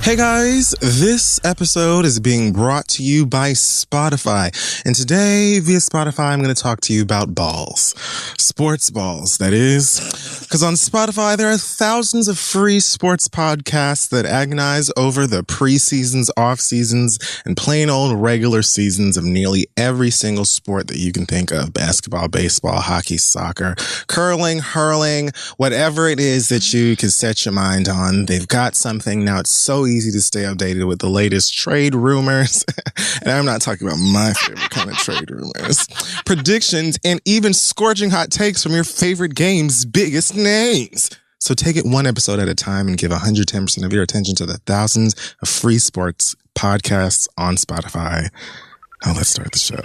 Hey guys, this episode is being brought to you by Spotify. And today, via Spotify, I'm going to talk to you about balls. Sports balls, that is. Because on Spotify, there are thousands of free sports podcasts that agonize over the pre-seasons, off-seasons, and plain old regular seasons of nearly every single sport that you can think of. Basketball, baseball, hockey, soccer, curling, hurling, whatever it is that you can set your mind on. They've got something. Now it's so easy to stay updated with the latest trade rumors. And I'm not talking about my favorite kind of trade rumors. Predictions and even scorching hot takes from your favorite game's biggest names. So take it one episode at a time and give 110% of your attention to the thousands of free sports podcasts on Spotify. Now let's start the show.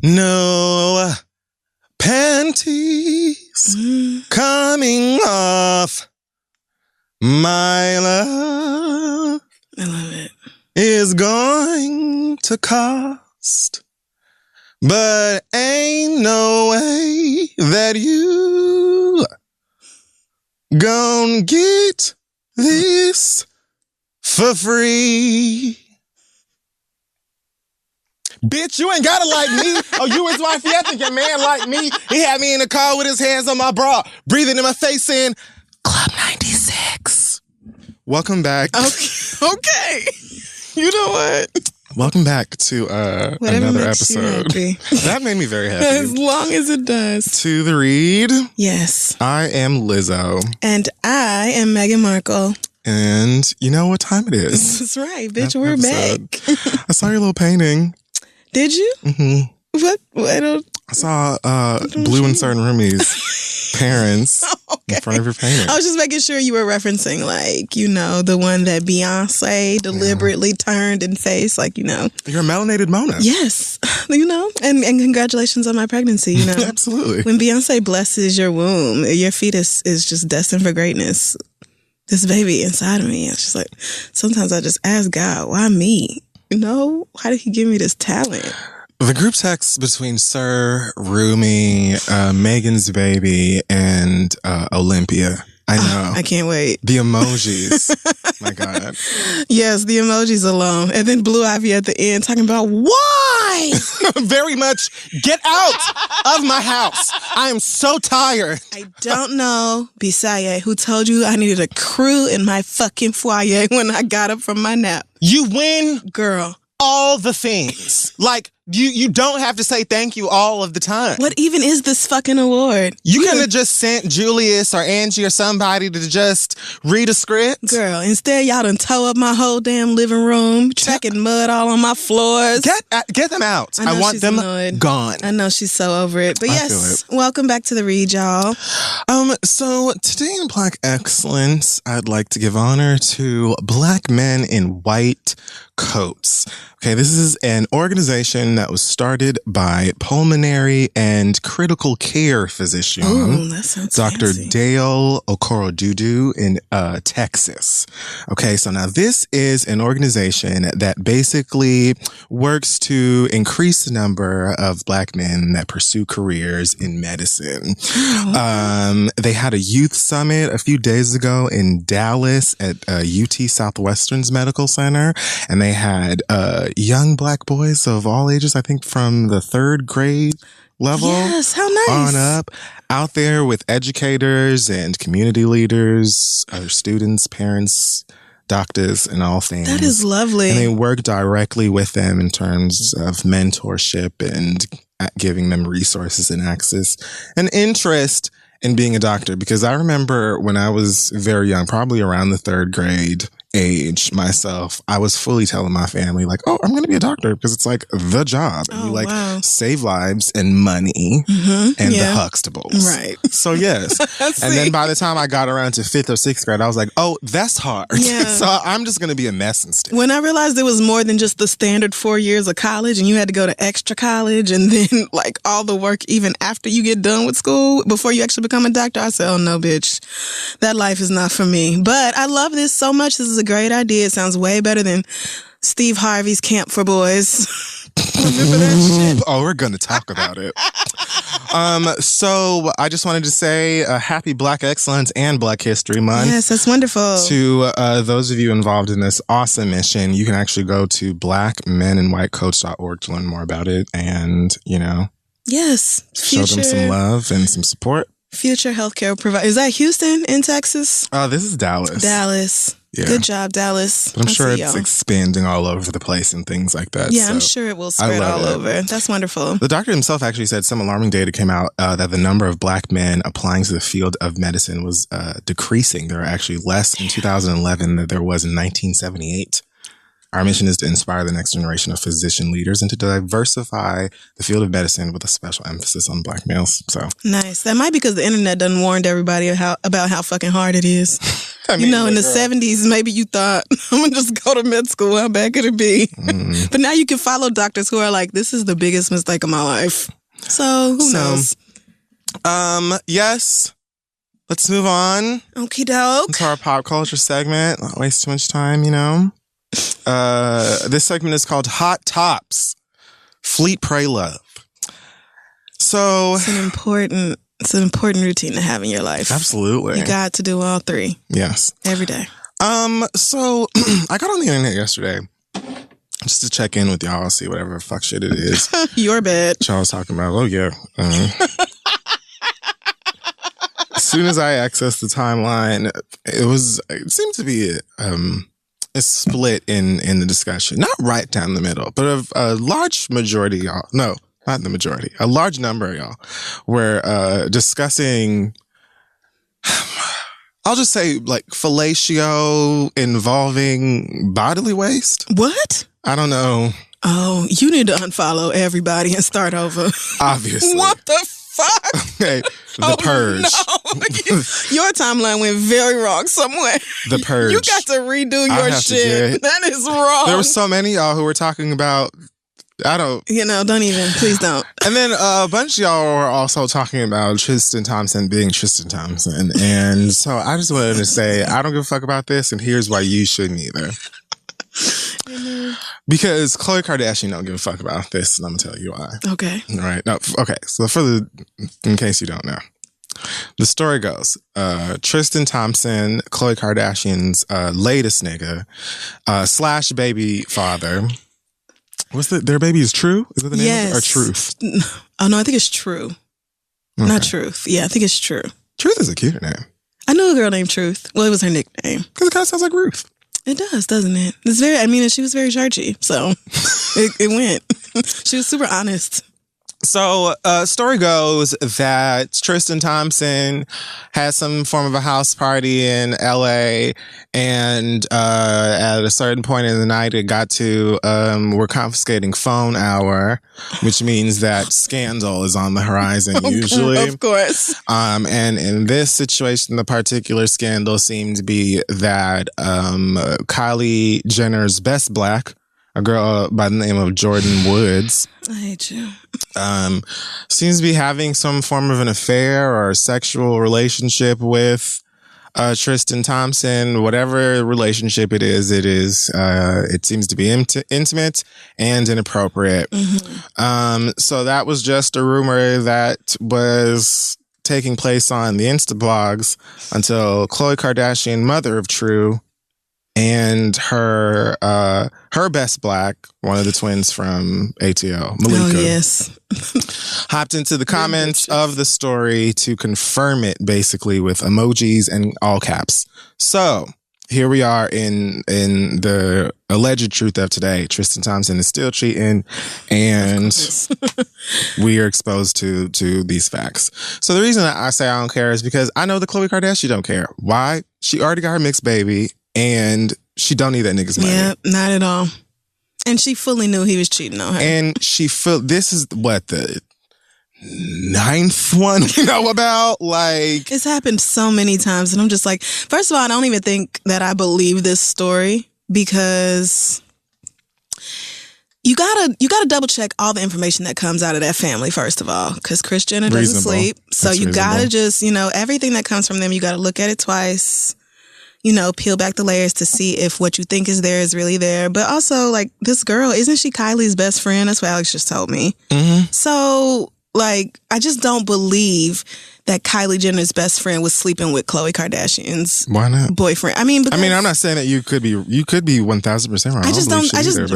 No panties coming off, my love. I love it. Is going to cost, but ain't no way that you gon' get this for free. Bitch, you ain't gotta like me. Oh, you was wifey. I think your man like me. He had me in the car with his hands on my bra, breathing in my face saying, Club 96. Welcome back. Okay. You know what? Welcome back to another episode. That made me very happy. As long as it does. To the read. Yes. I am Lizzo. And I am Meghan Markle. And you know what time it is. That's right, bitch. We're back. I saw your little painting. Did you? Mm-hmm. What? I saw Blue and Certain Rumi's parents in front of your painting. I was just making sure you were referencing, like, you know, the one that Beyonce deliberately turned and faced, like, you know. You're a melanated Mona. Yes. You know, and congratulations on my pregnancy, you know. Absolutely. When Beyonce blesses your womb, your fetus is just destined for greatness. This baby inside of me, it's just like, sometimes I just ask God, why me? You know, how did he give me this talent? The group text between Sir, Rumi, Megan's baby, and Olympia. I know. I can't wait. The emojis. My God. Yes, the emojis alone. And then Blue Ivy at the end talking about why? Very much, get out of my house. I am so tired. I don't know, Bisaye, who told you I needed a crew in my fucking foyer when I got up from my nap. You win. Girl. All the things. Like, you don't have to say thank you all of the time. What even is this fucking award? You could have just sent Julius or Angie or somebody to just read a script. Girl, instead y'all done tore up my whole damn living room, tracking mud all on my floors. Get them out. I want them gone. I know she's so over it. But yes, welcome back to the read, y'all. So today in Black Excellence, I'd like to give honor to Black men in white coats. Okay, this is an organization that was started by pulmonary and critical care physician Dr. Dale Okorodudu in Texas. Okay, so now this is an organization that basically works to increase the number of Black men that pursue careers in medicine. They had a youth summit a few days ago in Dallas at UT Southwestern's Medical Center, and they had young Black boys of all ages, I think from the 3rd grade level. Yes, how nice. On up, out there with educators and community leaders, other students, parents, doctors, and all things. That is lovely. And they work directly with them in terms of mentorship and giving them resources and access and interest in being a doctor. Because I remember when I was very young, probably around the 3rd grade age myself, I was fully telling my family, like, oh, I'm going to be a doctor because it's like the job. And you save lives and money and the Huxtables. Right. So, yes. And then by the time I got around to 5th or 6th grade, I was like, oh, that's hard. Yeah. So I'm just going to be a mess instead. When I realized there was more than just the standard 4 years of college and you had to go to extra college and then like all the work even after you get done with school before you actually become a doctor, I said, oh no, bitch, that life is not for me. But I love this so much. This is a great idea. It sounds way better than Steve Harvey's Camp for Boys. Remember that shit? Oh, we're going to talk about it. So I just wanted to say happy Black Excellence and Black History Month. Yes, that's wonderful. To those of you involved in this awesome mission, you can actually go to blackmenandwhitecoach.org to learn more about it and, yes, show them some love and some support. Future healthcare provider. Is that Houston in Texas? This is Dallas. Dallas. Yeah. Good job, Dallas. But I'm sure it's expanding all over the place and things like that. Yeah, so I'm sure it will spread all over. That's wonderful. The doctor himself actually said some alarming data came out that the number of Black men applying to the field of medicine was decreasing. There are actually less in 2011 than there was in 1978. Our mission is to inspire the next generation of physician leaders and to diversify the field of medicine with a special emphasis on Black males. So nice. That might be because the internet done warned everybody about how fucking hard it is. I mean, in the 70s, maybe you thought, I'm going to just go to med school. How bad could it be? But now you can follow doctors who are like, this is the biggest mistake of my life. So who knows? Yes. Let's move on. Okie doke. To our pop culture segment. Not waste too much time, This segment is called Hot Tops. Fleet, Pray, Love. So it's an important routine to have in your life. Absolutely. You got to do all three. Yes. Every day. So I got on the internet yesterday just to check in with y'all, see whatever fuck shit it is. Your bad. Y'all was talking about, As soon as I accessed the timeline, it seemed to be a split in the discussion. Not right down the middle, but a large majority of y'all. No, not the majority. A large number of y'all were discussing, I'll just say, like, fellatio involving bodily waste. What? I don't know. Oh, you need to unfollow everybody and start over. Obviously. What the fuck? Okay. The Purge. No. Your timeline went very wrong somewhere. The Purge. You got to redo your shit. That is wrong. There were so many of y'all who were talking about, don't even. Please don't. And then a bunch of y'all were also talking about Tristan Thompson being Tristan Thompson. And so I just wanted to say, I don't give a fuck about this, and here's why you shouldn't either. Because Khloe Kardashian don't give a fuck about this, and I'm gonna tell you why. Okay. All right. No. Okay. So in case you don't know, the story goes: Tristan Thompson, Khloe Kardashian's latest nigga / baby father. Their baby is True? Is it the name? Yes. Or Truth? Oh no, I think it's True. Okay. Not Truth. Yeah, I think it's True. Truth is a cute name. I knew a girl named Truth. Well, it was her nickname. Because it kind of sounds like Ruth. It does, doesn't it? It's very, and she was very churchy, so it went. She was super honest. So, story goes that Tristan Thompson had some form of a house party in LA, and at a certain point in the night, it got to we're confiscating phone hour, which means that scandal is on the horizon usually. Of course. And in this situation, the particular scandal seemed to be that Kylie Jenner's best black, a girl by the name of Jordan Woods. I hate you. Seems to be having some form of an affair or sexual relationship with Tristan Thompson. Whatever relationship it is, it seems to be intimate and inappropriate. Mm-hmm. So that was just a rumor that was taking place on the Insta blogs until Khloe Kardashian, mother of True, and her best black, one of the twins from ATL, Malika, hopped into the comments of the story to confirm it, basically with emojis and all caps. So here we are in the alleged truth of today. Tristan Thompson is still cheating, and we are exposed to these facts. So the reason I say I don't care is because I know that Khloe Kardashian don't care. Why? She already got her mixed baby. And she don't need that nigga's money. Yeah, not at all. And she fully knew he was cheating on her. And this is what, the 9th one we know about? Like, it's happened so many times, and I'm just like, first of all, I don't even think that I believe this story, because you gotta double check all the information that comes out of that family, first of all, because Kris Jenner doesn't sleep. So you gotta just, everything that comes from them, you gotta look at it twice, peel back the layers to see if what you think is there is really there. But also, like, this girl, isn't she Kylie's best friend? That's what Alex just told me. Mm-hmm. So, like, I just don't believe that Kylie Jenner's best friend was sleeping with Khloe Kardashian's boyfriend. I mean, I'm not saying that you could be 1,000% wrong.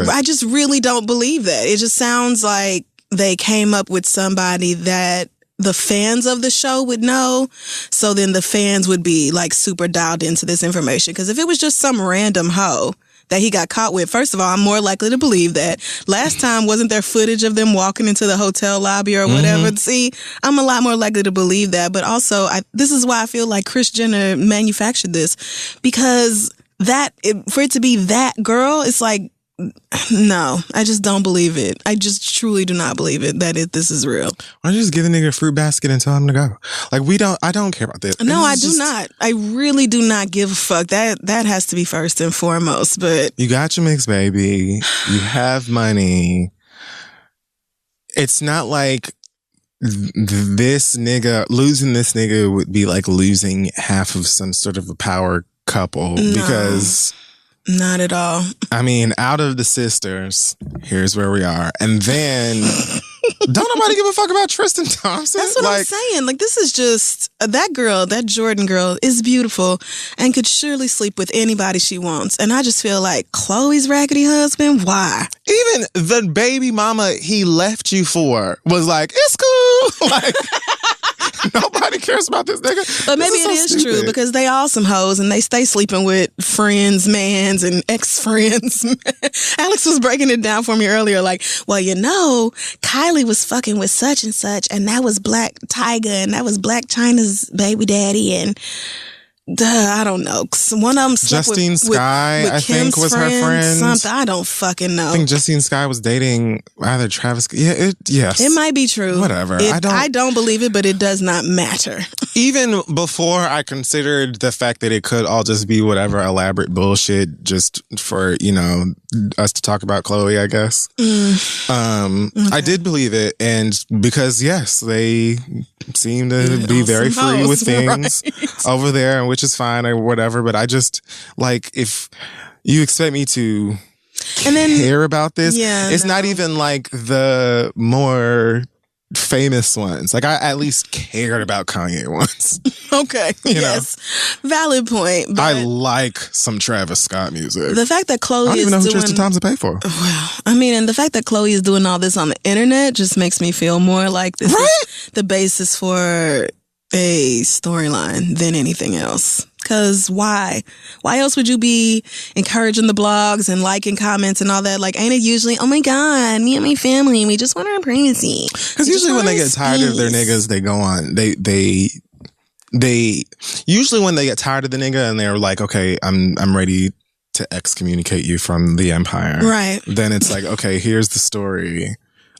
I just really don't believe that. It just sounds like they came up with somebody that the fans of the show would know. So then the fans would be like super dialed into this information. Because if it was just some random hoe that he got caught with, first of all, I'm more likely to believe that. Last time, wasn't there footage of them walking into the hotel lobby or whatever? Mm-hmm. See, I'm a lot more likely to believe that. But also, this is why I feel like Kris Jenner manufactured this. Because for it to be that girl, it's like, no, I just don't believe it. I just truly do not believe it, this is real. Why don't you just give the nigga a fruit basket and tell him to go? Like, I don't care about this. No, I do not. I really do not give a fuck. That has to be first and foremost. But you got your mix, baby. You have money. It's not like losing this nigga would be like losing half of some sort of a power couple. No. Because... not at all. I mean, out of the sisters, here's where we are. And then, don't nobody give a fuck about Tristan Thompson? That's what I'm saying. Like, this is just, that girl, that Jordan girl, is beautiful and could surely sleep with anybody she wants. And I just feel like Khloe's raggedy husband, why? Even the baby mama he left you for was like, it's cool. Like... nobody cares about this nigga. But maybe it is true, because they all some hoes and they stay sleeping with friends, mans, and ex-friends. Alex was breaking it down for me earlier, like, well, Kylie was fucking with such and such, and that was Black Tiger, and that was Black China's baby daddy, and I don't know. One of them slept Justine Skye, with I think, was her friend. Something, I don't fucking know. I think Justine Skye was dating either Travis. Yeah, yes. It might be true. Whatever. I don't believe it, but it does not matter. Even before I considered the fact that it could all just be whatever elaborate bullshit just for, us to talk about Khloe, I guess. Okay. I did believe it. And because, yes, they seem to be very free with things over there, which is fine or whatever. But I just, like, if you expect me to care about this, it's not even like the more famous ones. Like, I at least cared about Kanye once. Okay. Yes. Valid point. But I like some Travis Scott music. The fact that Khloe I don't even know who Tristan Thompson paid for. Well, I mean, and the fact that Khloe is doing all this on the internet just makes me feel more like this is the basis for a storyline than anything else. Because why? Why else would you be encouraging the blogs and liking comments and all that? Like, ain't it usually, oh my God, me and my family, we just want our privacy. Because usually when they get tired of their niggas, they go on, they usually when they get tired of the nigga and they're like, okay, I'm ready to excommunicate you from the empire. Right. Then it's like, okay, here's the story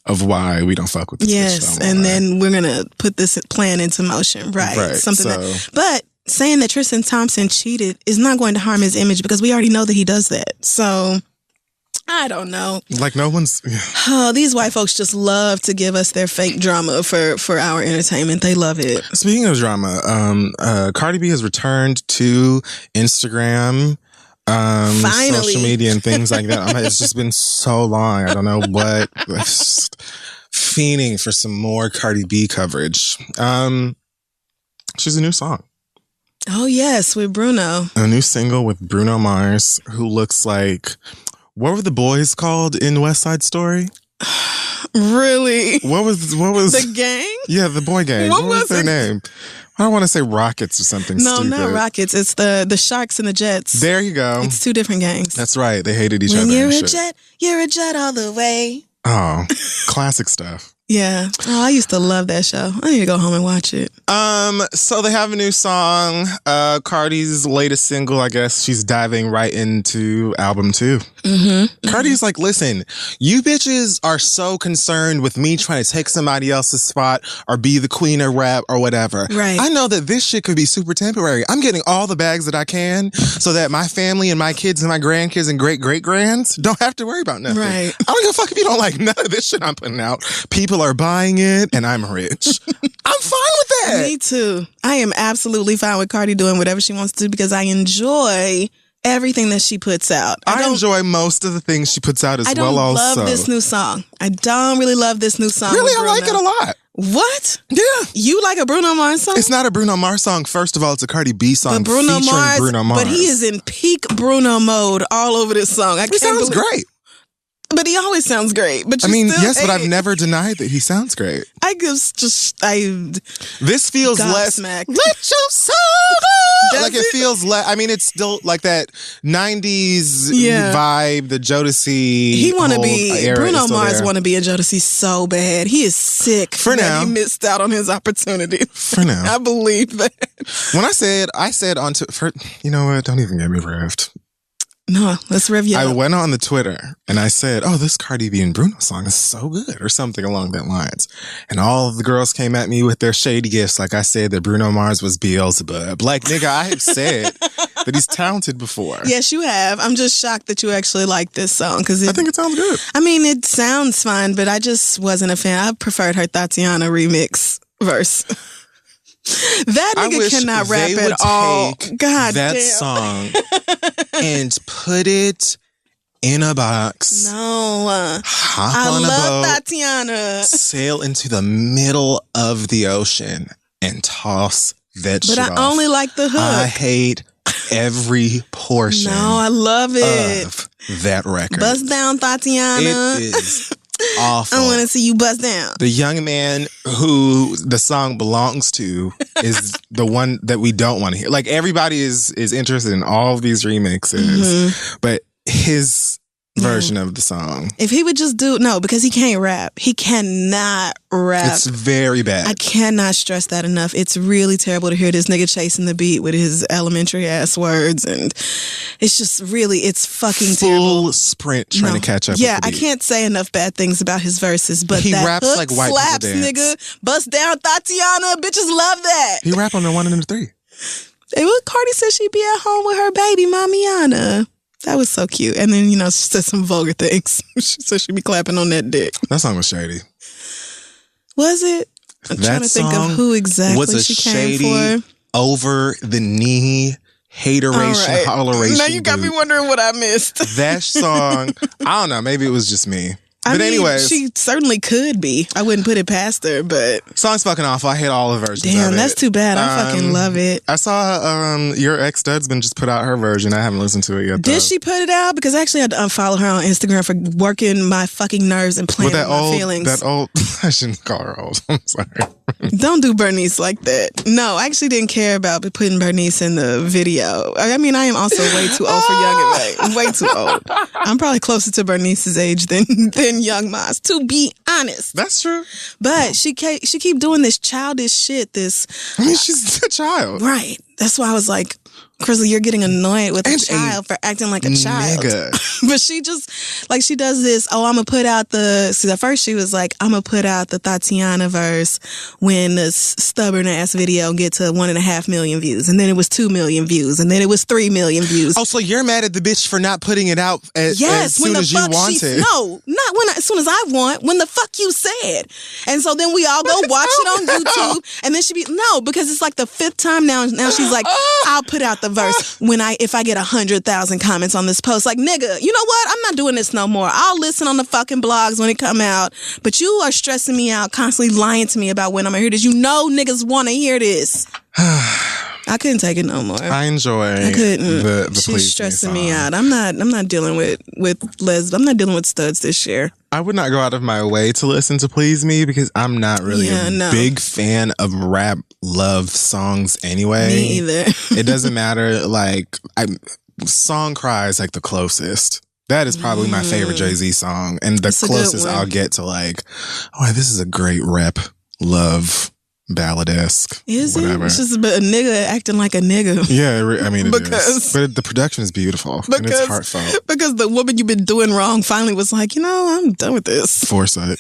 of why we don't fuck with this. Yes, and then we're going to put this plan into motion. Right. But saying that Tristan Thompson cheated is not going to harm his image, because we already know that he does that. So, I don't know. Like, no one's... Oh, these white folks just love to give us their fake drama for our entertainment. They love it. Speaking of drama, Cardi B has returned to Instagram, finally, social media and things like that. It's just been so long. I don't know what. Just fiending for some more Cardi B coverage. She's a new song. Oh, yes, with Bruno. A new single with Bruno Mars, who looks like... What were the boys called in West Side Story? Really? What was the gang? Yeah, the boy gang. What was their name? I don't want to say Rockets or something stupid. No, not Rockets. It's the Sharks and the Jets. There you go. It's two different gangs. That's right. They hated each other. When you're a jet all the way. Oh, classic stuff. Yeah. Oh, I used to love that show. I need to go home and watch it. So they have a new song. Cardi's latest single, I guess she's diving right into album 2. Cardi's like, listen, you bitches are so concerned with me trying to take somebody else's spot or be the queen of rap or whatever. Right. I know that this shit could be super temporary. I'm getting all the bags that I can so that my family and my kids and my grandkids and great-great-grands don't have to worry about nothing. Right. I don't give a fuck if you don't like none of this shit I'm putting out. People are buying it and I'm rich. I'm fine with that. Me too. I am absolutely fine with Cardi doing whatever she wants to do because I enjoy everything that she puts out. I enjoy most of the things she puts out as well also. I don't love this new song. I don't really love this new song. Really? I like it a lot. What? Yeah. You like a Bruno Mars song? It's not a Bruno Mars song. First of all, it's a Cardi B song Bruno featuring Mars, Bruno Mars. But he is in peak Bruno mode all over this song. He sounds great. But he always sounds great. But yes, but I've never denied that he sounds great. This feels less. Gobsmacked. Let your soul go. Like it feels less. I mean, it's still like that 90s vibe, the Jodeci. He want to be Bruno Mars. There. Want to be a Jodeci so bad. He is sick. For now, he missed out on his opportunity. For now, I believe that. When I said you know what? Don't even get me revved. No, let's rev you I up. went on the Twitter and I said, oh, this Cardi B and Bruno song is so good or something along that lines. And all of the girls came at me with their shady gifts. Like I said that Bruno Mars was Beelzebub. Like, nigga, I have said that he's talented before. Yes, you have. I'm just shocked that you actually like this song. Cause I think it sounds good. I mean, it sounds fine, but I just wasn't a fan. I preferred her Tatiana remix verse. That nigga cannot rap at all. God that damn. Song and put it in a box. No. Hop on a boat. Tatiana. Sail into the middle of the ocean and toss that shit off. But I only like the hook. I hate every portion. No, I love it. Of that record. Bust down, Tatiana. It is awful. I want to see you bust down. The young man who the song belongs to is the one that we don't want to hear. Like everybody is interested in all of these remixes, but his version of the song. If he would just because he can't rap. He cannot rap. It's very bad. I cannot stress that enough. It's really terrible to hear this nigga chasing the beat with his elementary ass words, and it's just really, it's fucking terrible. Full sprint trying to catch up. Yeah, with the I beat. can't say enough bad things about his verses, but he that raps hook like white slaps, people dance. nigga. Bust down, Tatiana. Bitches love that. He rap on the 1 and the 3. Cardi said she'd be at home with her baby, Mamiana. That was so cute. And then, she said some vulgar things. She said she'd be clapping on that dick. That song was shady. Was it? I'm trying to think of who exactly was a she shady, came for. Over the knee, hateration, holleration. Now you got me wondering what I missed. That song, I don't know. Maybe it was just me. But anyways, she certainly could be. I wouldn't put it past her, but song's fucking awful. I hate all the versions. Damn, of that's it. too bad. I fucking love it. I saw your ex Dudsman just put out her version. I haven't listened to it yet. Did she put it out? Because actually I had to unfollow her on Instagram for working my fucking nerves and playing with my feelings. That old, I shouldn't call her old. I'm sorry. Don't do Bernice like that. No, I actually didn't care about putting Bernice in the video. I mean, I am also way too old for Young and May. I'm way too old. I'm probably closer to Bernice's age than Young Maz, to be honest. That's true. But she keep doing this childish shit. I mean, she's a child. Right. That's why I was like, Grizzly, you're getting annoyed with a child for acting like a child. But she just, she does this, I'm going to put out at first she was like, I'm going to put out the Tatiana verse when the stubborn ass video get to 1.5 million views. And then it was 2 million views. And then it was 3 million views. Oh, so you're mad at the bitch for not putting it out as soon as you wanted. No, not as soon as I want, when the fuck you said. And so then we all go watch it on YouTube. And then because it's like the 5th time now she's like, I'll put out the verse if I get 100,000 comments on this post. Like, nigga, you know what? I'm not doing this no more. I'll listen on the fucking blogs when it come out. But you are stressing me out, constantly lying to me about when I'm gonna hear this. You know niggas want to hear this. I couldn't take it no more. I couldn't. The She's stressing me out. I'm not dealing with I'm not dealing with studs this year. I would not go out of my way to listen to Please Me because I'm not really a big fan of rap love songs anyway. Me either. It doesn't matter. Song Cry is the closest. That is probably my favorite Jay-Z song, and the closest I'll get to like, oh, this is a great rap love ballad-esque. Is whatever. it? It's just a nigga acting like a nigga. Yeah, I mean, it is. But the production is beautiful, and it's heartfelt. Because the woman you've been doing wrong finally was like, I'm done with this. Foresight.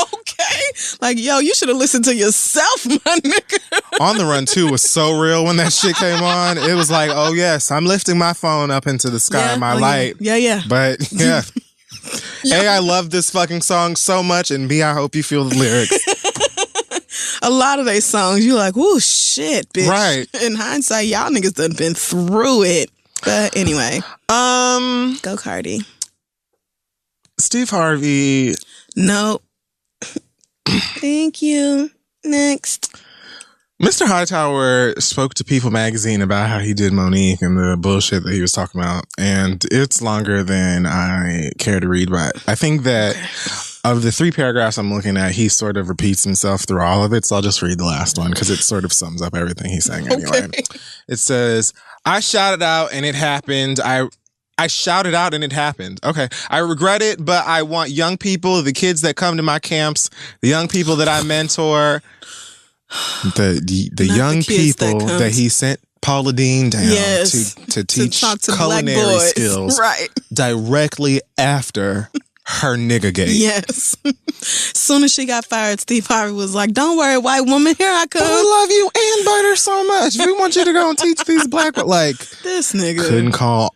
Okay. Like, yo, you should have listened to yourself, my nigga. On the Run 2 was so real when that shit came on. It was like, oh, yes, I'm lifting my phone up into the sky, my light. Yeah. But, yeah. A, I love this fucking song so much, and B, I hope you feel the lyrics. A lot of they songs, you're like, oh, shit, bitch. Right. In hindsight, y'all niggas done been through it. But anyway. Go Cardi. Steve Harvey. No. Thank you. Next. Mr. Hightower spoke to People magazine about how he did Monique and the bullshit that he was talking about. And it's longer than I care to read, but I think that of the 3 paragraphs I'm looking at, he sort of repeats himself through all of it. So I'll just read the last one because it sort of sums up everything he's saying anyway. Okay. It says, I shouted out and it happened. I shouted out and it happened. Okay. I regret it, but I want young people, the kids that come to my camps, the young people that I mentor, the young people that he sent Paula Deen down to teach culinary skills directly after her nigga gate. Yes. Soon as she got fired, Steve Harvey was like, don't worry, white woman, here I come. But we love you and Butter so much. We want you to go and teach these black, like, this nigga couldn't call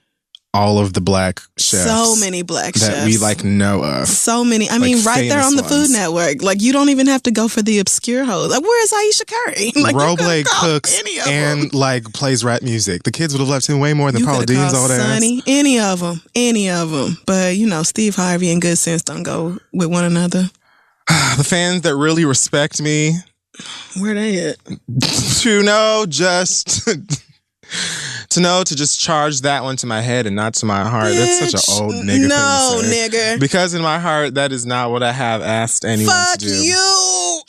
all of the black chefs. So many black chefs. That we like know of. So many. I mean, right there on the Food Network. Like, you don't even have to go for the obscure hoes. Like, where's Aisha Curry? Like, Roblé cooks and like plays rap music. The kids would have loved him way more than Paula Deen's old ass. Sonny, any of them. But, Steve Harvey and good sense don't go with one another. The fans that really respect me. Where they at? To just charge that one to my head and not to my heart. Bitch, that's such an old nigga thing to say. Nigga. Because in my heart, that is not what I have asked anyone to do. Fuck you!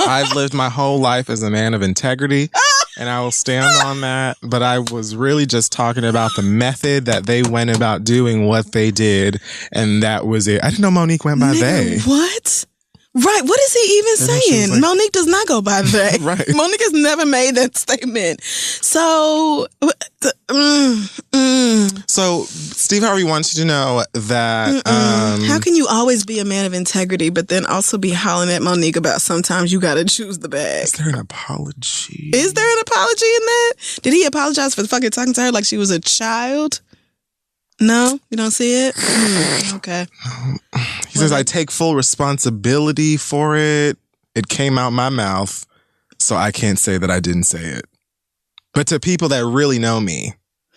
I've lived my whole life as a man of integrity, and I will stand on that. But I was really just talking about the method that they went about doing what they did, and that was it. I didn't know Monique went by they. What? Right. What is he even saying? Like, Monique does not go by they. Right. Monique has never made that statement. So, So, Steve Harvey wants you to know that... how can you always be a man of integrity, but then also be hollering at Monique about sometimes you got to choose the bag? Is there an apology? Is there an apology in that? Did he apologize for fucking talking to her like she was a child? No? You don't see it? Okay. He says, I take full responsibility for it. It came out my mouth, so I can't say that I didn't say it. But to people that really know me,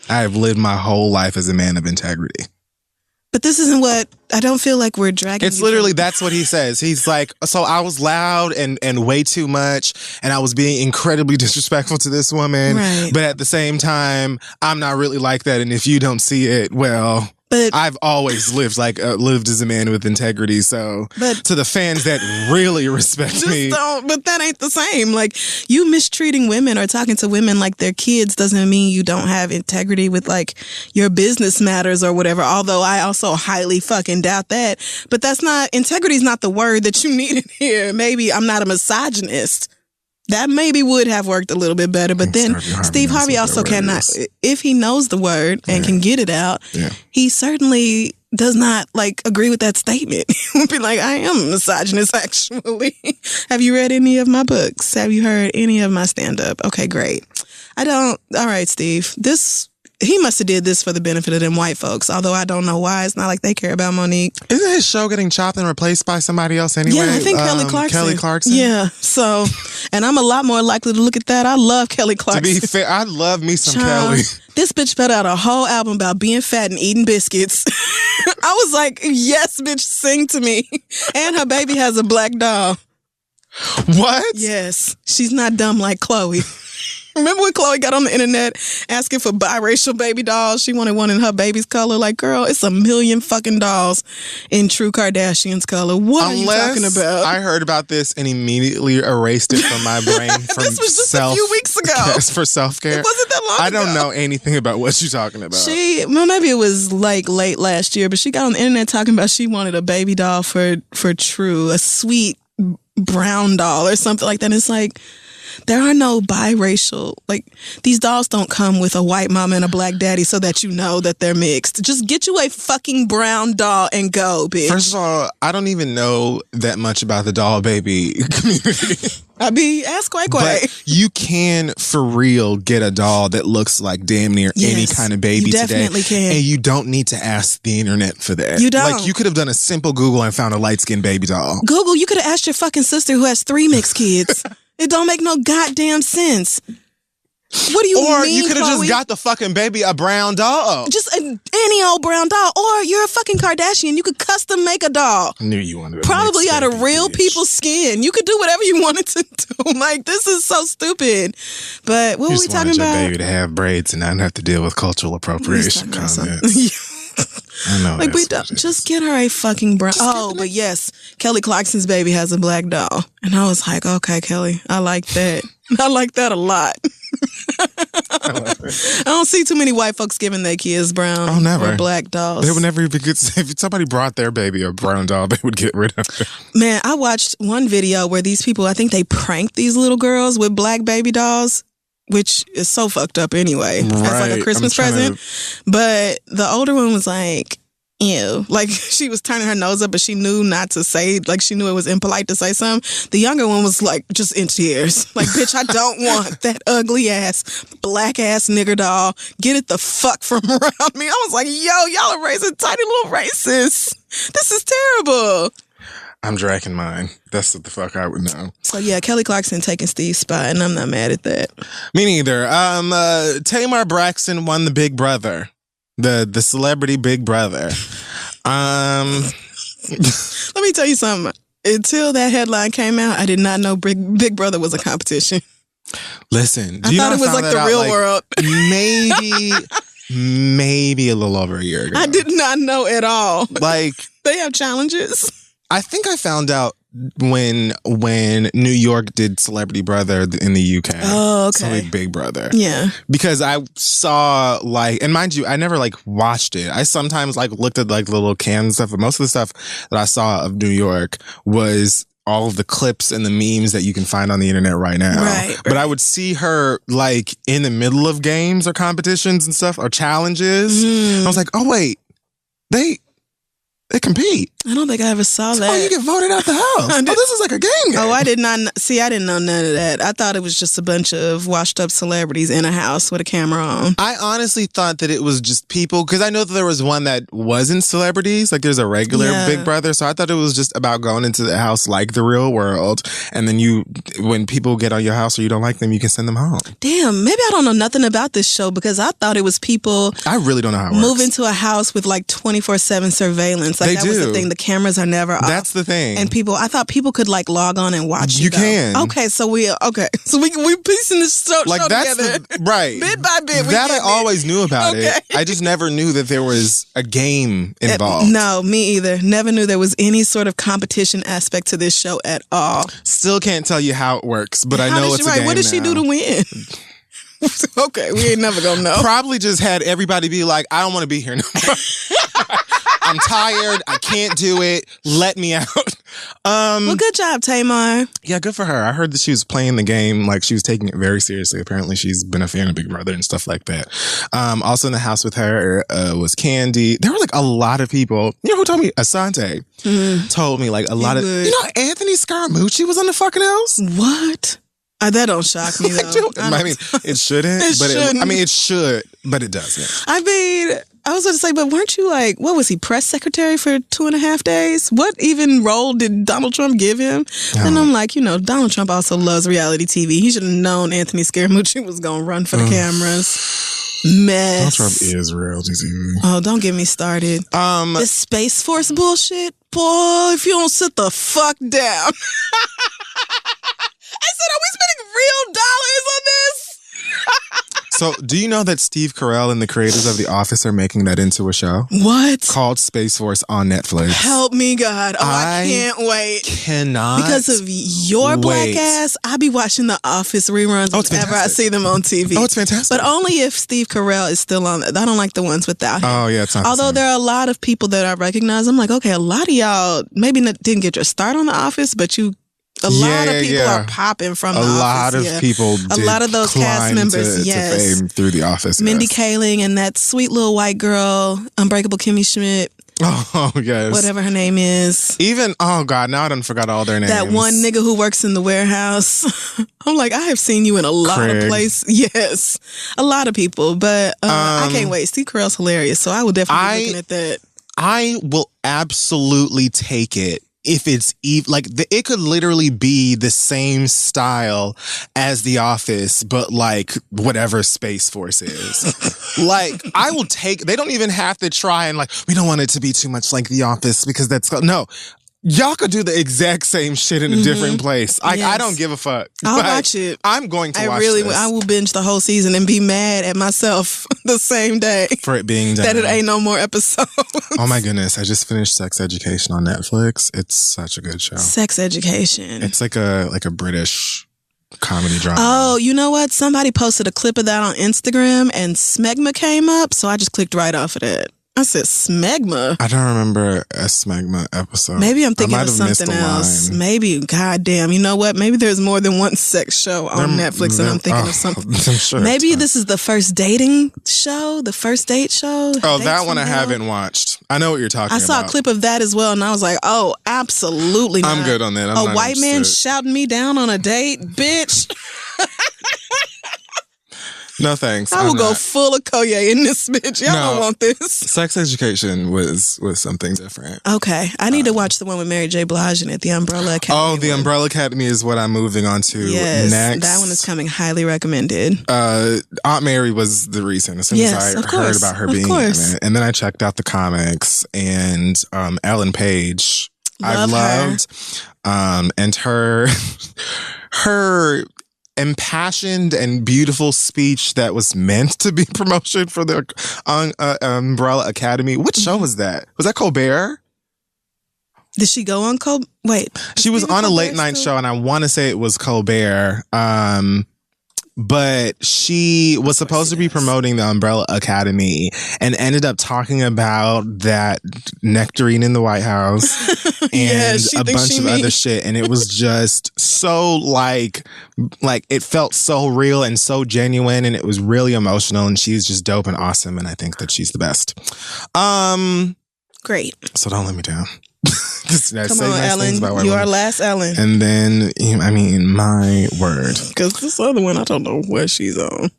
I have lived my whole life as a man of integrity. But this isn't what, I don't feel like we're dragging. It's literally, that's what he says. He's like, so I was loud and way too much, and I was being incredibly disrespectful to this woman. Right. But at the same time, I'm not really like that. And if you don't see it, well... But I've always lived as a man with integrity. So to the fans that really respect me. But that ain't the same. Like, you mistreating women or talking to women like they're kids doesn't mean you don't have integrity with like your business matters or whatever. Although I also highly fucking doubt that. But integrity is not the word that you need in here. Maybe I'm not a misogynist. That maybe would have worked a little bit better, but then Steve Harvey also cannot, if he knows the word and can get it out, he certainly does not like agree with that statement. He would be like, I am a misogynist, actually. Have you read any of my books? Have you heard any of my stand-up? Okay, great. I don't. All right, Steve. He must have did this for the benefit of them white folks, although I don't know why. It's not like they care about Monique. Isn't his show getting chopped and replaced by somebody else anyway? Yeah, I think Kelly Clarkson. Yeah, so, and I'm a lot more likely to look at that. I love Kelly Clarkson. To be fair, I love me some Kelly. This bitch put out a whole album about being fat and eating biscuits. I was like, yes, bitch, sing to me. And her baby has a black doll. What? Yes. She's not dumb like Chloe. Remember when Chloe got on the internet asking for biracial baby dolls? She wanted one in her baby's color. Like, girl, it's a million fucking dolls in true Kardashian's color. What are you talking about? I heard about this and immediately erased it from my brain. From this was just a few weeks ago. For self-care. It wasn't that long ago. I don't know anything about what you're talking about. Maybe it was like late last year, but she got on the internet talking about she wanted a baby doll for True, a sweet brown doll or something like that. And it's like, there are no biracial, like, these dolls don't come with a white mama and a black daddy so that you know that they're mixed. Just get you a fucking brown doll and go, bitch. First of all, I don't even know that much about the doll baby community. Ask Quay. But you can, for real, get a doll that looks like damn near any kind of baby today. You definitely can. And you don't need to ask the internet for that. You don't. Like, you could have done a simple Google and found a light-skinned baby doll. Google, you could have asked your fucking sister who has 3 mixed kids. It don't make no goddamn sense. What do you mean, Or you could have just got the fucking baby a brown doll. Just any old brown doll. Or you're a fucking Kardashian. You could custom make a doll. I knew you wanted to. Probably out of real people's skin. You could do whatever you wanted to do. Like, this is so stupid. But what were we talking about? Your baby to have braids and not have to deal with cultural appropriation comments. I know. Like, we don't just get her a fucking brown. Oh, but yes, Kelly Clarkson's baby has a black doll, and I was like, okay, Kelly, I like that. I like that a lot. I don't see too many white folks giving their kids brown or black dolls. They would never even get. If somebody brought their baby a brown doll, they would get rid of it. Man, I watched one video where these people, I think they pranked these little girls with black baby dolls, which is so fucked up anyway. Right. As like a Christmas present. But the older one was like, ew. Like, she was turning her nose up, but she knew not to say, like, she knew it was impolite to say something. The younger one was like, just in tears. Like, bitch, I don't want that ugly ass, black ass nigger doll. Get it the fuck from around me. I was like, yo, y'all are raising tiny little racists. This is terrible. I'm dragging mine. That's what the fuck I would know. So yeah, Kelly Clarkson taking Steve's spot, and I'm not mad at that. Me neither. Tamar Braxton won the Big Brother, the celebrity Big Brother. Let me tell you something. Until that headline came out, I did not know Big Brother was a competition. Listen, I thought it was like the real world. Maybe a little over a year ago. I did not know at all. Like, they have challenges. I think I found out when New York did Celebrity Brother in the UK. Oh, okay. So like Big Brother. Yeah. Because I saw like, and mind you, I never like watched it. I sometimes like looked at like the little cans and stuff, but most of the stuff that I saw of New York was all of the clips and the memes that you can find on the internet right now. Right. But I would see her like in the middle of games or competitions and stuff or challenges. I was like, oh wait, they compete. I don't think I ever saw that. Oh, you get voted out the house. This is like a game. Oh, I did not see. I didn't know none of that. I thought it was just a bunch of washed up celebrities in a house with a camera on. I honestly thought that it was just people, because I know that there was one that wasn't celebrities. Like there's a regular Big Brother. So I thought it was just about going into the house like the real world. And then when people get on your house or you don't like them, you can send them home. Damn, maybe I don't know nothing about this show because I thought it was people. I really don't know how it move works. into a house with like 24/7 surveillance. Like that was the thing. The cameras are never off. That's the thing. And I thought people could like log on and watch. You can. Okay, so we piecing this show together. Right. Bit by bit. That I always knew about it. I just never knew that there was a game involved. No, me either. Never knew there was any sort of competition aspect to this show at all. Still can't tell you how it works, but I know it's a game. What did she do to win? Okay, we ain't never gonna know. Probably just had everybody be like, I don't want to be here no more. I'm tired. I can't do it. Let me out. Well, good job, Tamar. Yeah, good for her. I heard that she was playing the game like she was taking it very seriously. Apparently, she's been a fan of Big Brother and stuff like that. Also in the house with her was Candy. There were like a lot of people. You know who told me? Asante told me like a lot of. You know, Anthony Scaramucci was on the fucking house. What? That don't shock me though. I mean, it shouldn't. It should, but it doesn't. I mean, I was going to say, but weren't you like, what was he, press secretary for 2.5 days? What even role did Donald Trump give him? And I'm like, Donald Trump also loves reality TV. He should have known Anthony Scaramucci was going to run for the cameras. Mess. Donald Trump is reality TV. Oh, don't get me started. This Space Force bullshit, boy, if you don't sit the fuck down. I said, are we spending real dollars on this? So, do you know that Steve Carell and the creators of The Office are making that into a show? What? Called Space Force on Netflix. Help me, God. Oh, I can't wait. Cannot. Because of your black ass, I be watching The Office reruns whenever I see them on TV. Oh, it's fantastic. But only if Steve Carell is still on. I don't like the ones without him. Oh, yeah, it's not Although there are a lot of people that I recognize. I'm like, okay, a lot of y'all maybe didn't get your start on The Office, but a lot of people are popping from The Office. A lot of people A lot of those cast members, to fame through The Office. Mindy Kaling and that sweet little white girl, Unbreakable Kimmy Schmidt. Oh, yes. Whatever her name is. Even, oh, God, now I done forgot all their names. That one nigga who works in the warehouse. I'm like, I have seen you in a lot of places. Yes. A lot of people. But I can't wait. Steve Carell's hilarious, so I will definitely be looking at that. I will absolutely take it. If it's it could literally be the same style as The Office, but like whatever Space Force is. Like, I will take, they don't even have to try and like, we don't want it to be too much like The Office because no. Y'all could do the exact same shit in a different place. I don't give a fuck. I'll watch it. I'm going to watch this. I will binge the whole season and be mad at myself the same day. For it being done. That it ain't no more episodes. Oh my goodness. I just finished Sex Education on Netflix. It's such a good show. Sex Education. It's like a British comedy drama. Oh, you know what? Somebody posted a clip of that on Instagram and Smegma came up, so I just clicked right off of that. I said Smegma. I don't remember a Smegma episode. Maybe I'm thinking of something else. Maybe, goddamn, you know what? Maybe there's more than one sex show on Netflix and I'm thinking of something. I'm sure maybe this is the first dating show, the first date show. Oh, that one I haven't watched. I know what you're talking about. I saw a clip of that as well and I was like, oh, absolutely not. I'm good on that. A white man shouting me down on a date? Bitch. No thanks. I will go full of Koye in this bitch. Y'all don't want this. Sex Education was something different. Okay. I need to watch the one with Mary J. Blige in it, the Umbrella Academy. Oh, the Umbrella Academy is what I'm moving on to next. That one is coming highly recommended. Aunt Mary was the reason as soon as I heard about her being in it. And then I checked out the comics and Ellen Page. I loved and her impassioned and beautiful speech that was meant to be promotion for the Umbrella Academy. What show was that? Was that Colbert? Did she go on Colbert? Wait. She was on a late night show and I want to say it was Colbert. But she was supposed to be promoting the Umbrella Academy and ended up talking about that nectarine in the White House and a bunch of other shit. And it was just so like it felt so real and so genuine and it was really emotional and she's just dope and awesome. And I think that she's the best. Great. So don't let me down. Come on, Ellen. You are last Ellen. And then, I mean, my word. Because this other one, I don't know where she's on.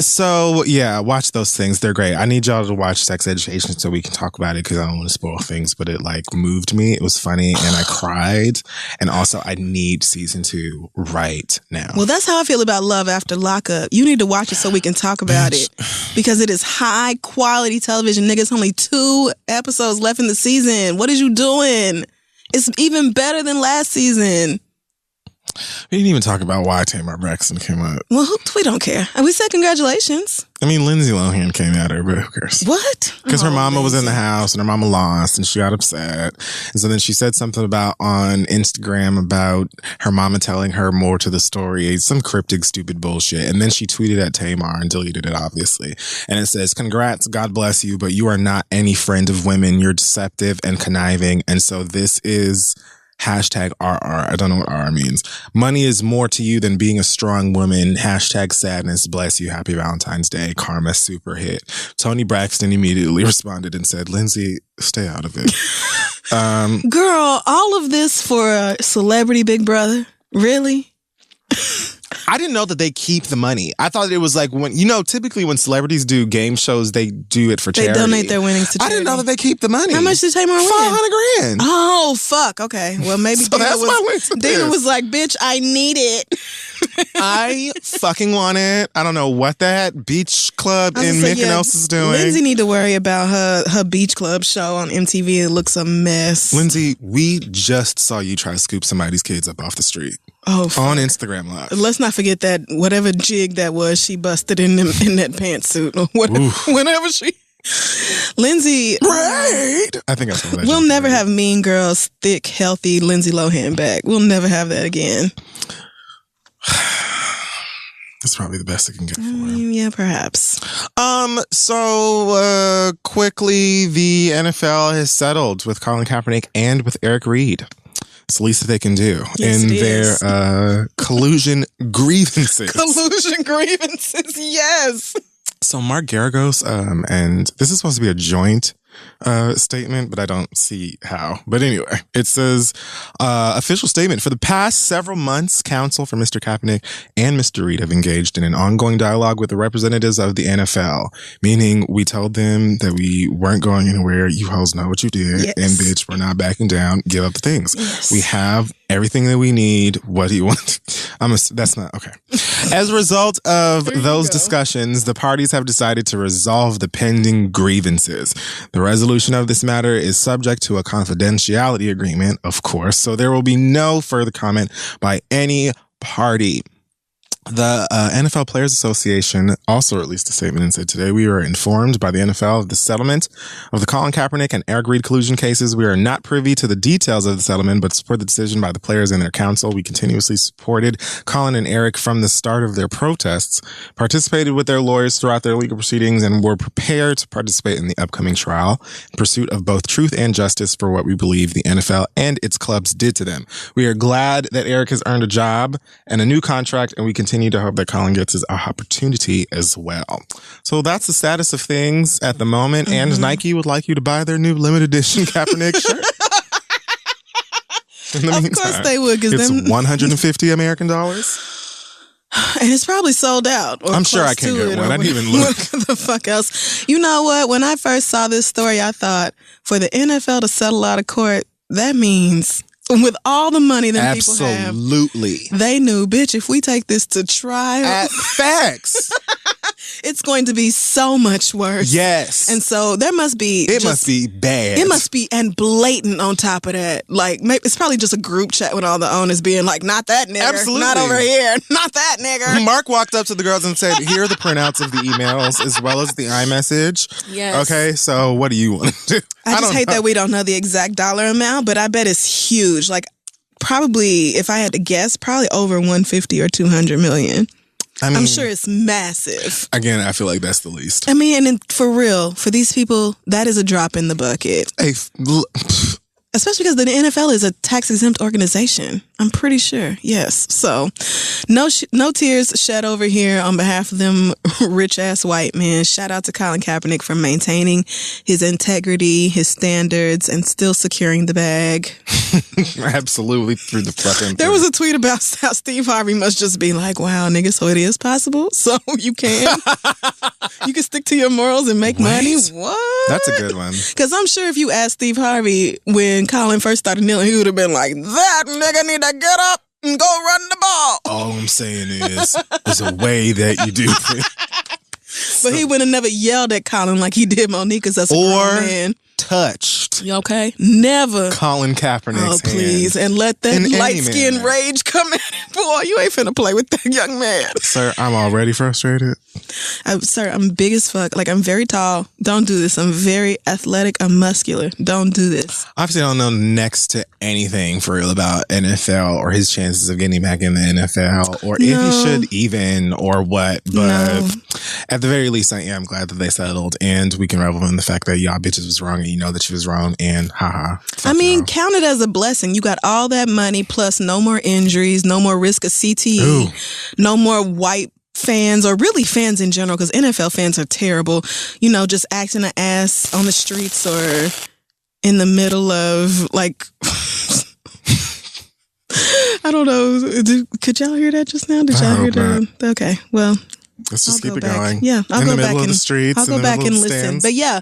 So, yeah, watch those things. They're great. I need y'all to watch Sex Education so we can talk about it because I don't want to spoil things, but it, like, moved me. It was funny, and I cried. And also, I need season 2 right now. Well, that's how I feel about Love After Lockup. You need to watch it so we can talk about it because it is high-quality television. Nigga, it's only 2 episodes left in the season. What is you doing? It's even better than last season. We didn't even talk about why Tamar Braxton came up. Well, we don't care. And we said congratulations. I mean, Lindsay Lohan came at her, but who cares? What? Because her mama was in the house and her mama lost and she got upset. And so then she said something on Instagram about her mama telling her more to the story, some cryptic, stupid bullshit. And then she tweeted at Tamar and deleted it, obviously. And it says, congrats, God bless you, but you are not any friend of women. You're deceptive and conniving. And so this is... #RR. I don't know what R means. Money is more to you than being a strong woman. #sadness. Bless you. Happy Valentine's Day. Karma super hit. Toni Braxton immediately responded and said, Lindsay, stay out of it. Girl, all of this for a celebrity Big Brother? Really? I didn't know that they keep the money. I thought it was like when, typically when celebrities do game shows, they do it for charity. They donate their winnings to charity. I didn't know that they keep the money. How much did Tamar win? $500,000. Oh, fuck. Okay. Well, maybe so Dana was like, bitch, I need it. I fucking want it. I don't know what that beach club in Mykonos is doing. Lindsay need to worry about her beach club show on MTV. It looks a mess. Lindsay, we just saw you try to scoop somebody's kids up off the street. Oh, fuck. On Instagram Live. Let's not forget that whatever jig that was, she busted in that pantsuit or whatever she... Lindsay... Right! I think I saw that. We'll never have Mean Girls, thick, healthy Lindsay Lohan back. We'll never have that again. That's probably the best it can get for him. Yeah, perhaps. So quickly, the NFL has settled with Colin Kaepernick and with Eric Reid. It's the least that they can do in their collusion grievances. Collusion grievances, yes. So Mark Garagos, and this is supposed to be a joint statement, but I don't see how. But anyway, it says, official statement. For the past several months, counsel for Mr. Kaepernick and Mr. Reid have engaged in an ongoing dialogue with the representatives of the NFL, meaning we told them that we weren't going anywhere. You hoes know what you did. Yes. And bitch, we're not backing down. Give up the things. Yes. We have everything that we need. What do you want? That's not okay. As a result of those discussions, the parties have decided to resolve the pending grievances. The resolution of this matter is subject to a confidentiality agreement, of course, so there will be no further comment by any party. The NFL Players Association also released a statement and said, today we were informed by the NFL of the settlement of the Colin Kaepernick and Eric Reid collusion cases. We are not privy to the details of the settlement, but support the decision by the players and their counsel. We continuously supported Colin and Eric from the start of their protests, participated with their lawyers throughout their legal proceedings, and were prepared to participate in the upcoming trial in pursuit of both truth and justice for what we believe the NFL and its clubs did to them. We are glad that Eric has earned a job and a new contract, and we continue to hope that Colin gets his opportunity as well. So that's the status of things at the moment. Mm-hmm. And Nike would like you to buy their new limited edition Kaepernick shirt. Of course they would. It's $150 American dollars. And it's probably sold out. Or I'm sure I can get one. I didn't even look. What the fuck else? You know what? When I first saw this story, I thought for the NFL to settle out of court, that means... with all the money that people have. Absolutely. They knew, bitch, if we take this to trial. At facts. It's going to be so much worse. Yes. And so there must be. It must be bad. It must be, and blatant on top of that. Like, maybe it's probably just a group chat with all the owners being like, not that nigger. Absolutely. Not over here. Not that nigger. Mark walked up to the girls and said, here are the printouts of the emails as well as the iMessage. Yes. Okay, so what do you want to do? I just hate that we don't know the exact dollar amount, but I bet it's huge. Like, probably, if I had to guess, probably over 150 or 200 million. I mean, I'm sure it's massive. Again, I feel like that's the least. I mean, and for real, for these people, that is a drop in the bucket. Especially because the NFL is a tax-exempt organization. I'm pretty sure. Yes. So, no tears shed over here on behalf of them rich-ass white men. Shout out to Colin Kaepernick for maintaining his integrity, his standards, and still securing the bag. Absolutely through the fucking... There was a tweet about how Steve Harvey must just be like, wow, nigga, so it is possible? So you can? You can stick to your morals and make money? What? That's a good one. Because I'm sure if you asked Steve Harvey when Colin first started kneeling, he would have been like, that nigga need to get up and go run the ball. All I'm saying is, there's a way that you do it. But he would have never yelled at Colin like he did Monique, because that's a grown man. Touched. You okay? Never. Colin Kaepernick's please. hand. And let that light-skinned rage come in. Boy, you ain't finna play with that young man. Sir, I'm already frustrated. Sir, I'm big as fuck. Like, I'm very tall. Don't do this. I'm very athletic. I'm muscular. Don't do this. Obviously, I don't know next to anything for real about NFL or his chances of getting back in the NFL or if he should even or what. But at the very least, I am glad that they settled and we can revel in the fact that y'all bitches was wrong and you know that she was wrong and haha. I mean, count it as a blessing. You got all that money plus no more injuries, no more risk of CTE, no more white fans, or really fans in general, because NFL fans are terrible, you know, just acting an ass on the streets or in the middle of, like, I don't know. Could y'all hear that just now? Did y'all hear that? Okay, well, Let's just I'll keep it go back. going. Yeah, I'll in go the back middle of and the streets. I'll go back and listen. But yeah,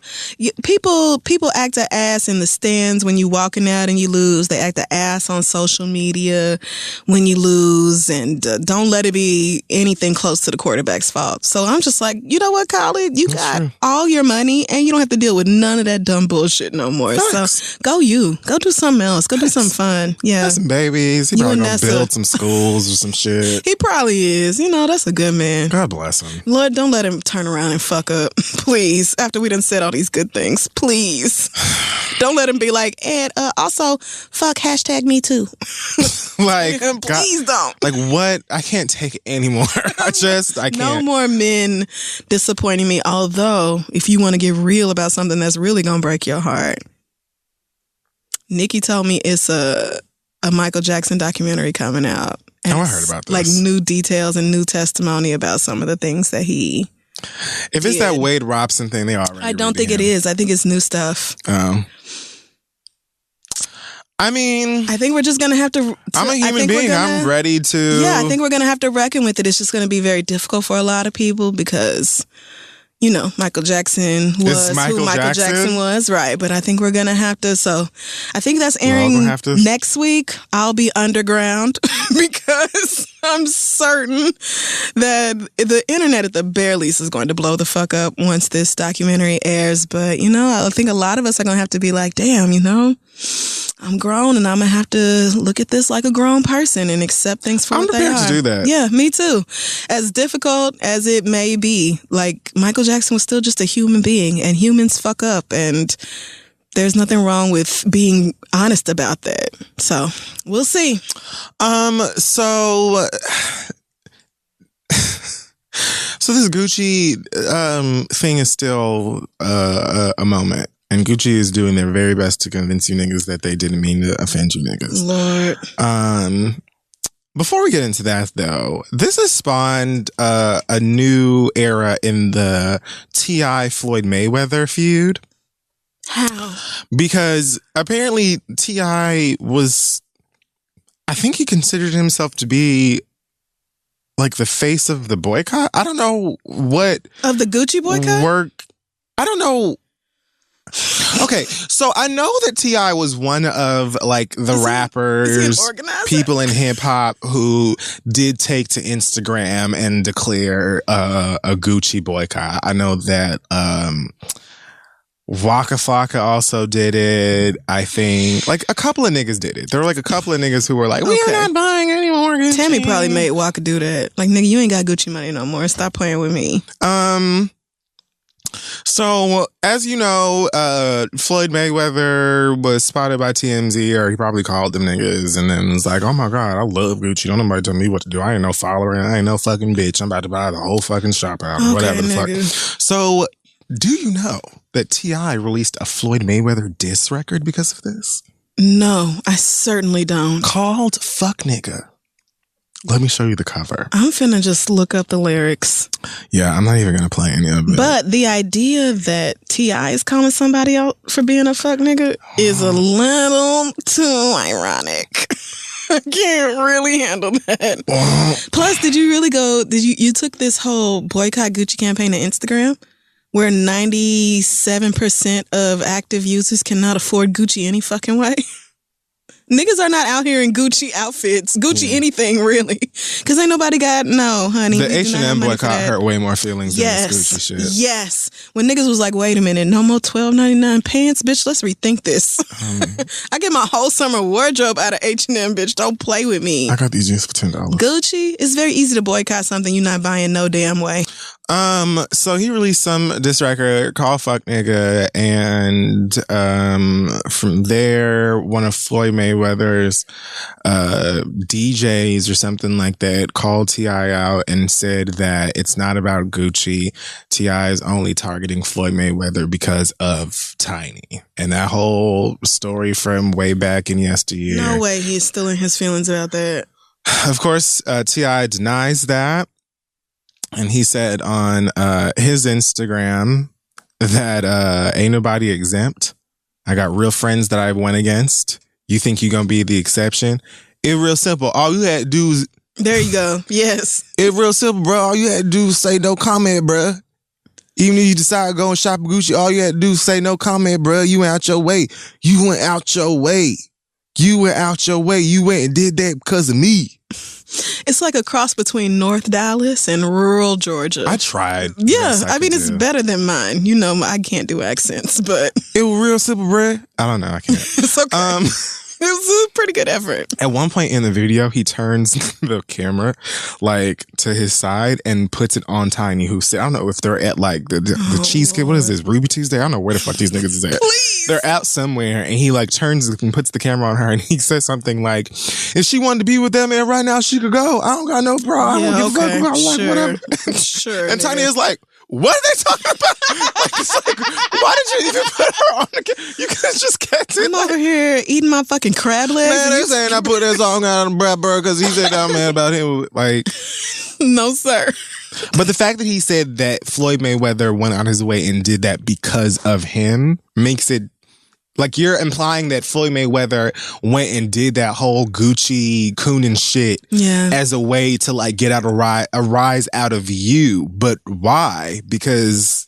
people act an ass in the stands when you walking out and you lose. They act an ass on social media when you lose, and don't let it be anything close to the quarterback's fault. So I'm just like, you know what, Khaled? You got all your money, and you don't have to deal with none of that dumb bullshit no more. Facts. So go do something else. Go do something fun. Yeah, some babies. He probably gonna build some schools or some shit. He probably is. You know, that's a good man. God bless him. Lord, don't let him turn around and fuck up, please. After we done said all these good things, please. Don't let him be like, and also, fuck #me too. Like, please don't. Like, what? I can't take it anymore. I can't. No more men disappointing me. Although, if you want to get real about something that's really gonna break your heart, Nikki told me it's a Michael Jackson documentary coming out. And I heard about this. Like new details and new testimony about some of the things that he If it's that Wade Robson thing, they already. I don't think it is. I think it's new stuff. Oh. I mean, I think we're just gonna have to. I'm a human being. I'm ready to. Yeah, I think we're gonna have to reckon with it. It's just gonna be very difficult for a lot of people because, you know, Michael Jackson was who Michael Jackson was, right? But I think we're gonna have to. So, I think that's airing next week. I'll be underground because I'm certain that the internet at the bare least is going to blow the fuck up once this documentary airs. But you know, I think a lot of us are gonna have to be like, damn, you know, I'm grown and I'm gonna have to look at this like a grown person and accept things for what they are. I'm prepared to do that. Yeah, me too. As difficult as it may be, like Michael Jackson was still just a human being, and humans fuck up, and there's nothing wrong with being honest about that. So we'll see. So this Gucci thing is still a moment. And Gucci is doing their very best to convince you niggas that they didn't mean to offend you niggas. Lord. Before we get into that, though, this has spawned a new era in the T.I. Floyd Mayweather feud. How? Because apparently T.I. was, I think he considered himself to be like the face of the boycott. I don't know what. Of the Gucci boycott? I don't know. Okay, so I know that T.I. was one of like the rappers, people in hip hop who did take to Instagram and declare a Gucci boycott. I know that Waka Flocka also did it. I think like a couple of niggas did it. There were like a couple of niggas who were like, "We are not buying any more Gucci." Tammy probably made Waka do that. Like, nigga, you ain't got Gucci money no more. Stop playing with me. So, as you know, Floyd Mayweather was spotted by TMZ, or he probably called them niggas, and then was like, oh my God, I love Gucci. Don't nobody tell me what to do. I ain't no follower, and I ain't no fucking bitch. I'm about to buy the whole fucking shop out, or whatever the fuck. So, do you know that T.I. released a Floyd Mayweather diss record because of this? No, I certainly don't. Called Fuck Nigga. Let me show you the cover. I'm finna just look up the lyrics. Yeah, I'm not even gonna play any of it. But the idea that T.I. is calling somebody out for being a fuck nigga is a little too ironic. I can't really handle that. Plus, did you took this whole boycott Gucci campaign to Instagram, where 97% of active users cannot afford Gucci any fucking way? Niggas are not out here in Gucci outfits. Gucci anything, really. Because ain't nobody got, no, honey. The H&M boycott hurt way more feelings than this Gucci shit. Yes. When niggas was like, wait a minute, no more $12.99 pants, bitch, let's rethink this. I get my whole summer wardrobe out of H&M, bitch. Don't play with me. I got these jeans for $10. Gucci, it's very easy to boycott something you're not buying no damn way. So he released some diss record called Fuck Nigga, and from there, one of Floyd Mayweather's DJs or something like that called T.I. out and said that it's not about Gucci. T.I. is only targeting Floyd Mayweather because of Tiny. And that whole story from way back in yesteryear. No way he's still in his feelings about that. Of course, T.I. denies that. And he said on his Instagram that ain't nobody exempt. I got real friends that I went against. You think you're going to be the exception? It's real simple. All you had to do is There you go. Yes. It's real simple, bro. All you had to do was say no comment, bro. Even if you decide to go and shop at Gucci, all you had to do is say no comment, bro. You went out your way. You went out your way. You went out your way. You went and did that because of me. It's like a cross between North Dallas and rural Georgia. I tried. Yeah, I mean, it's better than mine. You know, I can't do accents, but... It was real simple, bro. I don't know. I can't. It's okay. It was a pretty good effort. At one point in the video, he turns the camera like to his side and puts it on Tiny, who said, I don't know if they're at like the cheesecake. What is this? Ruby Tuesday? I don't know where the fuck these niggas is at. Please. They're out somewhere, and he like turns and puts the camera on her, and he says something like, if she wanted to be with that man right now, she could go. I don't got no problem. Yeah, I don't give a fuck about sure. like whatever. Sure. And Tiny is like, what are they talking about? Like, it's like, why did you even put her on the camera? You could have just kept it. I'm over here eating my fucking crab legs. Man, they're saying I put that song out on Brad Burr because he said I'm mad about him. Like, no, sir. But the fact that he said that Floyd Mayweather went out his way and did that because of him makes it like you're implying that Floyd Mayweather went and did that whole Gucci cooning shit as a way to like get out a rise out of you. But why? Because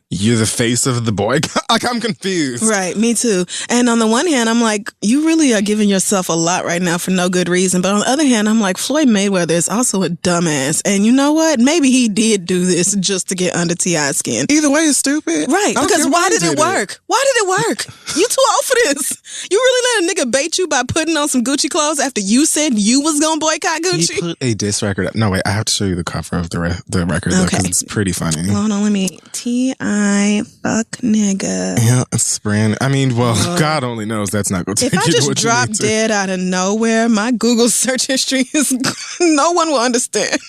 you're the face of the boycott. Like, I'm confused. Right, me too. And on the one hand, I'm like, you really are giving yourself a lot right now for no good reason. But on the other hand, I'm like, Floyd Mayweather is also a dumbass. And you know what? Maybe he did do this just to get under T.I.'s skin. Either way, it's stupid. Right, because why did it work? Why did it work? You too old for this. You really let a nigga bait you by putting on some Gucci clothes after you said you was going to boycott Gucci? He put a diss record up. No, wait, I have to show you the cover of the record though, because it's pretty funny. Hold on, let me... T.I. fuck nigga. Yeah, it's brand. I mean, well, God only knows that's not going to take you to what you need to. If I just drop dead out of nowhere, my Google search history is... no one will understand.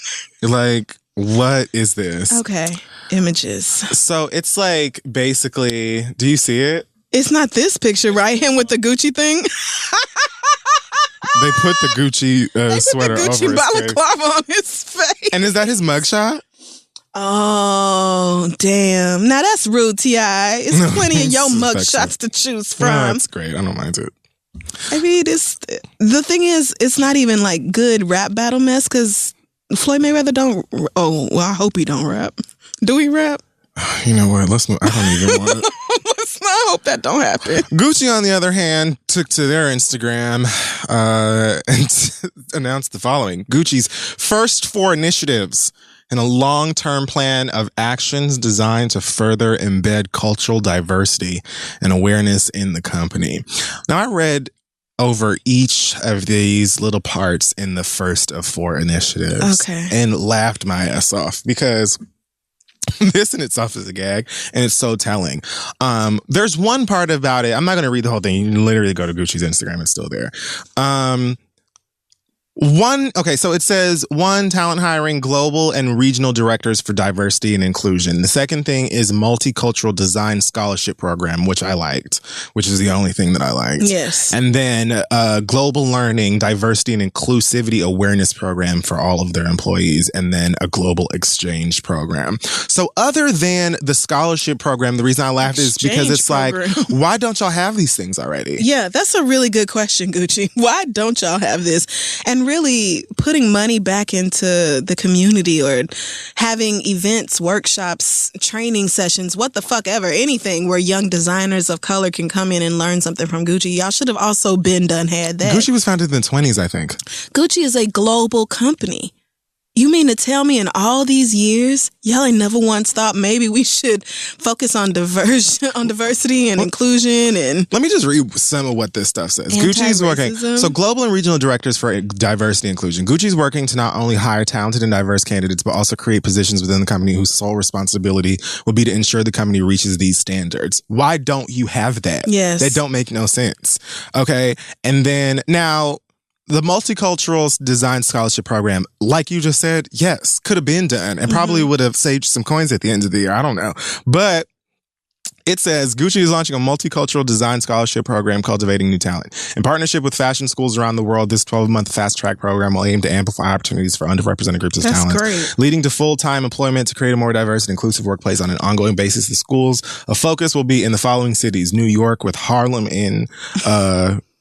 Like, what is this? Okay, images. So it's like, basically, do you see it? It's not this picture, right? Him with the Gucci thing? They put the Gucci sweater over his face. Balaclava on his face. And is that his mugshot? Oh, damn. Now that's rude, T.I. It's plenty of your mugshots to choose from. No, that's great. I don't mind it. I mean, the thing is, it's not even like good rap battle mess because Floyd Mayweather don't... Oh, well, I hope he don't rap. Do he rap? You know what? Let's move. I don't even want it. I hope that don't happen. Gucci, on the other hand, took to their Instagram and announced the following. Gucci's first 4 initiatives and a long-term plan of actions designed to further embed cultural diversity and awareness in the company. Now, I read over each of these little parts in the first of 4 initiatives and laughed my ass off because... this in itself is a gag, and it's so telling. There's one part about it. I'm not going to read the whole thing. You can literally go to Gucci's Instagram. It's still there. So it says 1, talent hiring global and regional directors for diversity and inclusion. The second thing is multicultural design scholarship program, which I liked, which is the only thing that I liked. Yes. And then global learning, diversity and inclusivity awareness program for all of their employees, and then a global exchange program. So other than the scholarship program, the reason I laughed is because it's program. Like, why don't y'all have these things already? Yeah, that's a really good question, Gucci. Why don't y'all have this? And really putting money back into the community or having events, workshops, training sessions, what the fuck ever, anything where young designers of color can come in and learn something from Gucci. Y'all should have also had that. Gucci was founded in the 20s, I think. Gucci is a global company. You mean to tell me in all these years, y'all ain't never once thought maybe we should focus on diversity and inclusion? And let me just read some of what this stuff says. Gucci's working. So global and regional directors for diversity and inclusion. Gucci's working to not only hire talented and diverse candidates, but also create positions within the company whose sole responsibility would be to ensure the company reaches these standards. Why don't you have that? Yes. That don't make no sense. Okay. And then now... the Multicultural Design Scholarship Program, like you just said, yes, could have been done and probably would have saved some coins at the end of the year. I don't know. But it says Gucci is launching a Multicultural Design Scholarship Program, cultivating new talent. In partnership with fashion schools around the world, this 12-month fast-track program will aim to amplify opportunities for underrepresented groups of talent, leading to full-time employment to create a more diverse and inclusive workplace on an ongoing basis. The schools of focus will be in the following cities: New York with Harlem in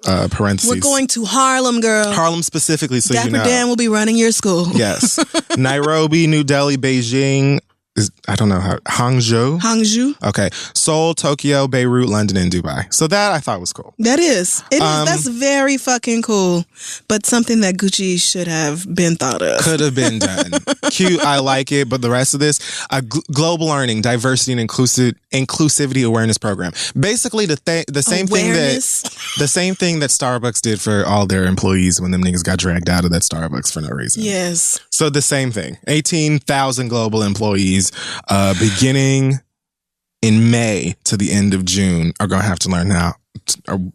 parentheses. We're going to Harlem, girl. Harlem specifically, so Dapper you know. Dan will be running your school. Yes. Nairobi, New Delhi, Beijing. I don't know how. Hangzhou. Okay. Seoul, Tokyo, Beirut, London, and Dubai. So that I thought was cool. That is. That's very fucking cool. But something that Gucci should have been thought of. Could have been done. Cute. I like it. But the rest of this, global learning, diversity, and inclusivity awareness program. Basically, the same thing that Starbucks did for all their employees when them niggas got dragged out of that Starbucks for no reason. Yes. So the same thing. 18,000 global employees. Beginning in May to the end of June are going to have to learn how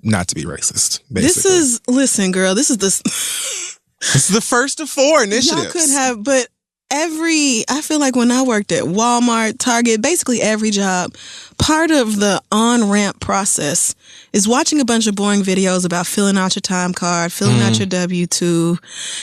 not to be racist. Basically. Listen, girl, this is the first of 4 initiatives. Y'all could have, but I feel like when I worked at Walmart, Target, basically every job, part of the on-ramp process is watching a bunch of boring videos about filling out your time card, filling out your W-2,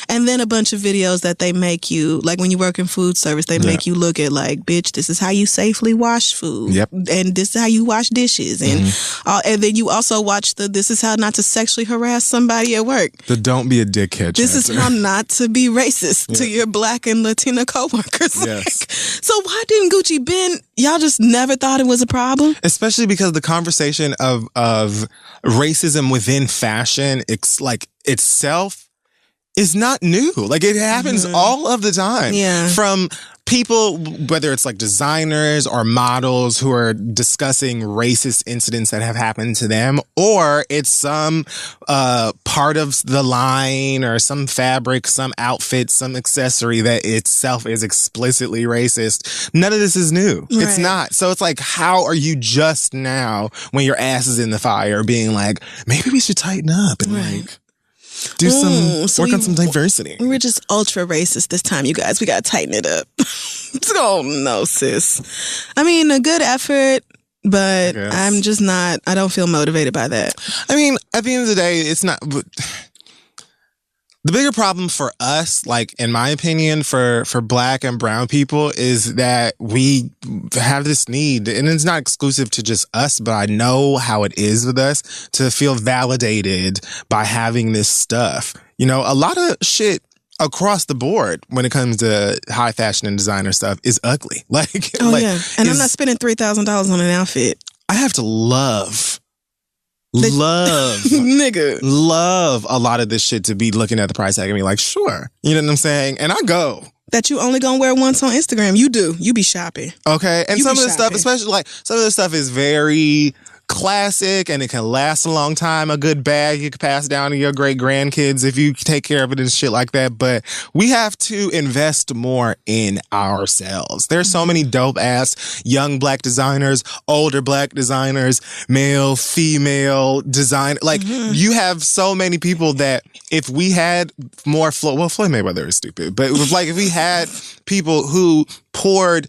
and then a bunch of videos that they make you, like when you work in food service, they make you look at like, bitch, this is how you safely wash food. Yep. And this is how you wash dishes. And then you also watch this is how not to sexually harass somebody at work. Don't be a dickhead. This is how not to be racist to your Black and Latina coworkers. Yes. So why didn't Gucci Ben, y'all just never thought it was a problem? Especially because the conversation of racism within fashion, it's like itself is not new. Like it happens all of the time. Yeah. From people, whether it's like designers or models who are discussing racist incidents that have happened to them, or it's some part of the line or some fabric, some outfit, some accessory that itself is explicitly racist. None of this is new. Right. It's not. So it's like, how are you just now, when your ass is in the fire, being like, maybe we should tighten up and like do work on some diversity. We were just ultra racist this time, you guys. We got to tighten it up. Oh, no, sis. I mean, a good effort, but I'm just not, I don't feel motivated by that. I mean, at the end of the day, it's not... The bigger problem for us, like in my opinion, for Black and brown people, is that we have this need, and it's not exclusive to just us, but I know how it is with us, to feel validated by having this stuff. You know, a lot of shit across the board when it comes to high fashion and designer stuff is ugly. Like, and I'm not spending $3,000 on an outfit. I have to love nigga, love a lot of this shit to be looking at the price tag and be like, sure. You know what I'm saying? And I go. That you only gonna wear once on Instagram. You do. You be shopping. Okay. And some of the stuff, especially like some of the stuff is very classic and it can last a long time. A good bag you can pass down to your great grandkids if you take care of it and shit like that. But we have to invest more in ourselves. There's so many dope ass young Black designers, older Black designers, male, female design. Like you have so many people that if we had more Floyd Mayweather is stupid, but like if we had people who poured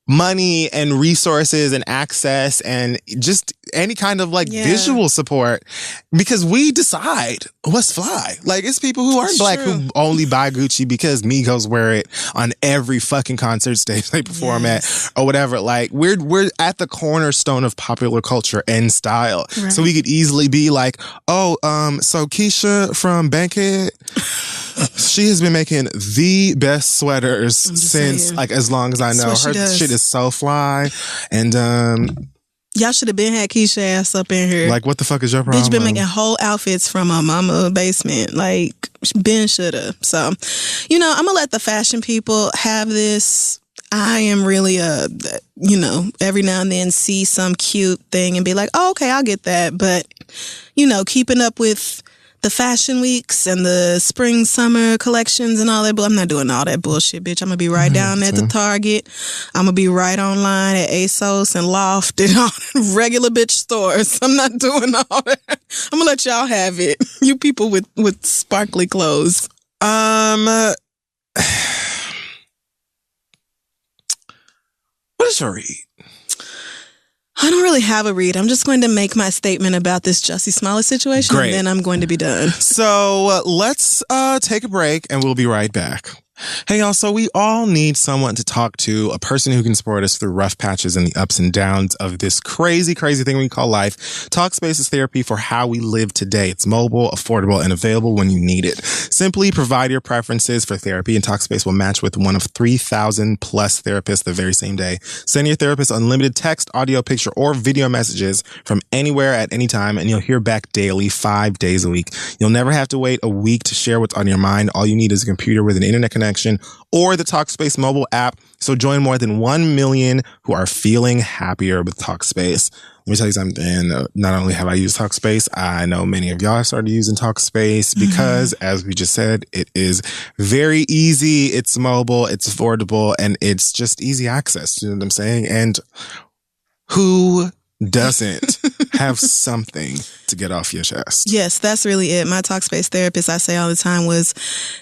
money and resources and access and just any kind of like visual support, because we decide what's fly. Like it's people who aren't Black who only buy Gucci because Migos wear it on every fucking concert stage they perform at or whatever. Like we're at the cornerstone of popular culture and style. Right. So we could easily be like, so Keisha from Bankhead, she has been making the best sweaters since like as long as I know. Her shit is so fly. And y'all should have been had Keisha ass up in here. Like, what the fuck is your problem? Bitch been making whole outfits from my mama basement. Like, Ben shoulda. So, you know, I'm gonna let the fashion people have this. I am really every now and then see some cute thing and be like, oh, okay, I'll get that. But, you know, keeping up with the fashion weeks and the spring, summer collections and all that. But I'm not doing all that bullshit, bitch. I'm going to be right down at the Target. I'm going to be right online at ASOS and Loft and all regular bitch stores. I'm not doing all that. I'm going to let y'all have it. You people with sparkly clothes. What is your read? I don't really have a read. I'm just going to make my statement about this Jussie Smollett situation, and then I'm going to be done. So let's take a break, and we'll be right back. Hey, y'all, so we all need someone to talk to, a person who can support us through rough patches and the ups and downs of this crazy thing we call life. Talkspace is therapy for how we live today. It's mobile, affordable, and available when you need it. Simply provide your preferences for therapy, and Talkspace will match with one of 3,000 plus therapists the very same day. Send your therapist unlimited text, audio, picture, or video messages from anywhere at any time, and you'll hear back daily, 5 days a week. You'll never have to wait a week to share what's on your mind. All you need is a computer with an internet connection or the Talkspace mobile app. So join more than 1 million who are feeling happier with Talkspace. Let me tell you something. Not only have I used Talkspace, I know many of y'all have started using Talkspace because, as we just said, it is very easy. It's mobile, it's affordable, and it's just easy access. You know what I'm saying? And who doesn't have something to get off your chest? Yes, that's really it. My Talkspace therapist, I say all the time, was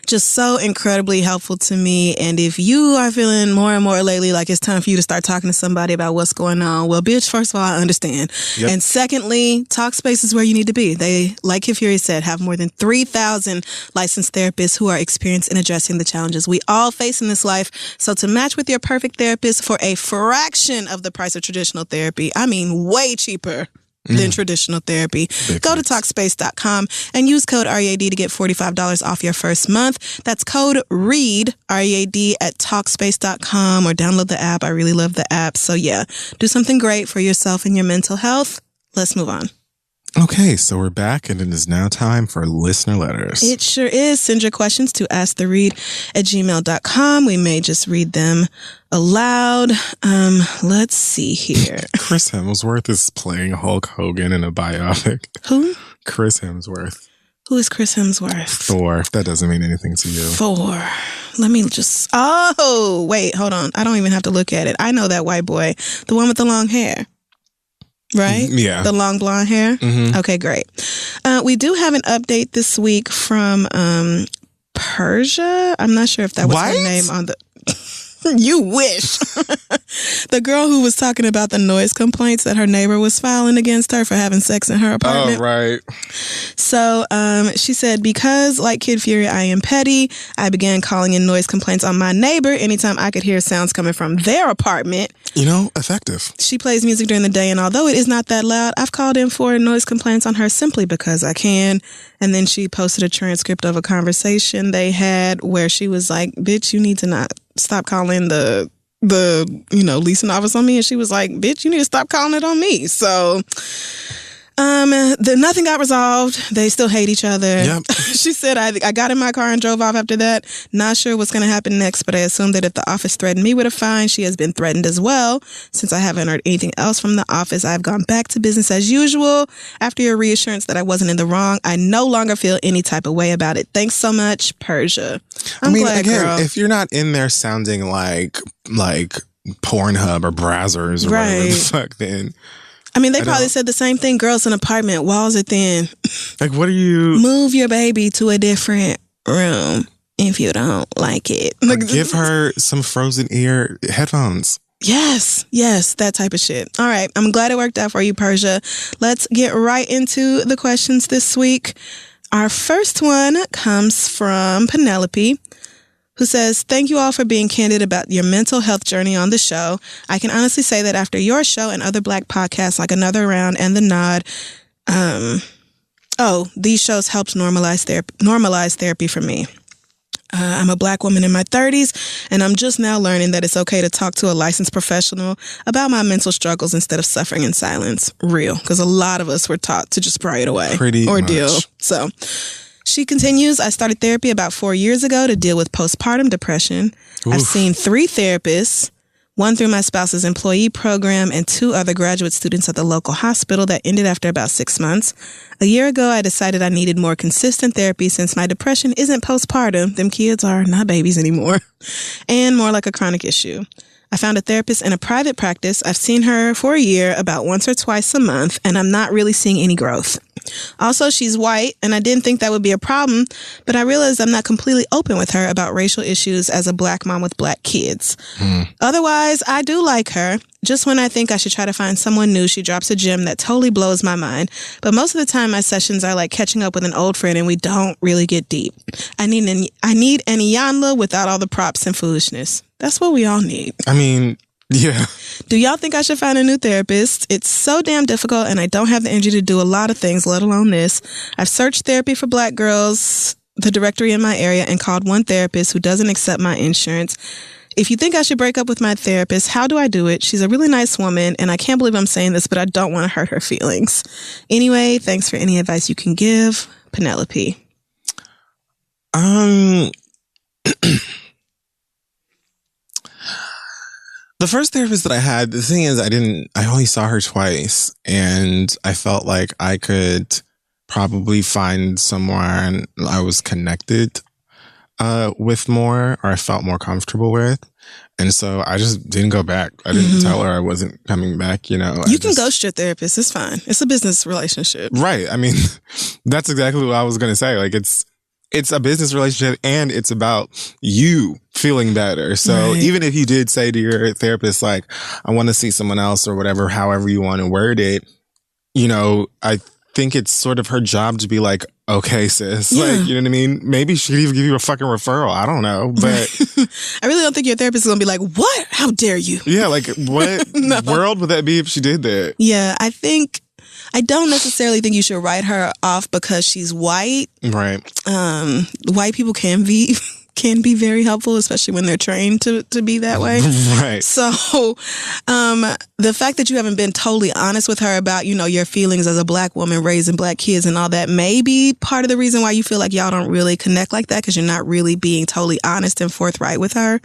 just so incredibly helpful to me. And if you are feeling more and more lately like it's time for you to start talking to somebody about what's going on, well, bitch, first of all, I understand. Yep. And secondly, Talkspace is where you need to be. They, like Kid Fury said, have more than 3,000 licensed therapists who are experienced in addressing the challenges we all face in this life. So to match with your perfect therapist for a fraction of the price of traditional therapy, I mean, way cheaper than traditional therapy. Go to Talkspace.com and use code READ to get $45 off your first month. That's code READ, READ, at Talkspace.com, or download the app. I really love the app. So yeah, do something great for yourself and your mental health. Let's move on. Okay, so we're back, and it is now time for listener letters. It sure is. Send your questions to asktheread@gmail.com. We may just read them aloud. Let's see here. Chris Hemsworth is playing Hulk Hogan in a biopic. Who? Chris Hemsworth. Who is Chris Hemsworth? Thor, if that doesn't mean anything to you. Thor. Let me just... Oh, wait, hold on. I don't even have to look at it. I know that white boy. The one with the long hair. Right? Yeah. The long blonde hair? Mm-hmm. Okay, great. We do have an update this week from Persia. I'm not sure if that was her name on the... You wish. The girl who was talking about the noise complaints that her neighbor was filing against her for having sex in her apartment. Oh, right. So she said, because like Kid Fury, I am petty, I began calling in noise complaints on my neighbor anytime I could hear sounds coming from their apartment. You know, effective. She plays music during the day, and although it is not that loud, I've called in for noise complaints on her simply because I can. And then she posted a transcript of a conversation they had where she was like, bitch, you need to not stop calling the leasing office on me. And she was like, bitch, you need to stop calling it on me. So nothing got resolved. They still hate each other. Yep. She said, I got in my car and drove off after that. Not sure what's going to happen next, but I assume that if the office threatened me with a fine, she has been threatened as well. Since I haven't heard anything else from the office, I've gone back to business as usual. After your reassurance that I wasn't in the wrong, I no longer feel any type of way about it. Thanks so much, Persia. I'm glad, again, girl. If you're not in there sounding like Pornhub or Brazzers or whatever the fuck, then... I mean, they probably said the same thing. Girls in an apartment, walls are thin. Like, what are you... Move your baby to a different room if you don't like it. Give her some frozen ear headphones. Yes, that type of shit. All right, I'm glad it worked out for you, Persia. Let's get right into the questions this week. Our first one comes from Penelope, who says, thank you all for being candid about your mental health journey on the show. I can honestly say that after your show and other Black podcasts like Another Round and The Nod, these shows helped normalize therapy for me. I'm a Black woman in my 30s, and I'm just now learning that it's okay to talk to a licensed professional about my mental struggles instead of suffering in silence. Real, because a lot of us were taught to just pray it away. Pretty or much. deal. So... She continues, I started therapy about 4 years ago to deal with postpartum depression. Oof. I've seen 3 therapists, one through my spouse's employee program and 2 other graduate students at the local hospital that ended after about 6 months. A year ago, I decided I needed more consistent therapy since my depression isn't postpartum. Them kids are not babies anymore. And more like a chronic issue. I found a therapist in a private practice. I've seen her for a year, about once or twice a month, and I'm not really seeing any growth. Also, she's white, and I didn't think that would be a problem, but I realized I'm not completely open with her about racial issues as a black mom with black kids. Otherwise, I do like her. Just when I think I should try to find someone new, she drops a gem that totally blows my mind. But most of the time, my sessions are like catching up with an old friend, and we don't really get deep. I need an Iyanla without all the props and foolishness. That's what we all need. I mean, yeah. Do y'all think I should find a new therapist? It's so damn difficult, and I don't have the energy to do a lot of things, let alone this. I've searched therapy for black girls, the directory in my area, and called one therapist who doesn't accept my insurance. If you think I should break up with my therapist, how do I do it? She's a really nice woman, and I can't believe I'm saying this, but I don't want to hurt her feelings. Anyway, thanks for any advice you can give. Penelope. The first therapist that I had, the thing is, I only saw her twice, and I felt like I could probably find someone I was connected with more, or I felt more comfortable with. And so I just didn't go back. I didn't tell her I wasn't coming back, you know. You can ghost your therapist. It's fine. It's a business relationship. Right. I mean, that's exactly what I was going to say. Like, it's a business relationship, and it's about you feeling better. So even if you did say to your therapist, like, I want to see someone else or whatever, however you want to word it, you know, I think it's sort of her job to be like, okay, sis, like, you know what I mean? Maybe she could even give you a fucking referral. I don't know, but I really don't think your therapist is going to be like, what? How dare you? Yeah, like, what world would that be if she did that? Yeah, I don't necessarily think you should write her off because she's white. Right. White people can be very helpful, especially when they're trained to be that way. Right. So, the fact that you haven't been totally honest with her about, you know, your feelings as a black woman raising black kids and all that may be part of the reason why you feel like y'all don't really connect like that, because you're not really being totally honest and forthright with her.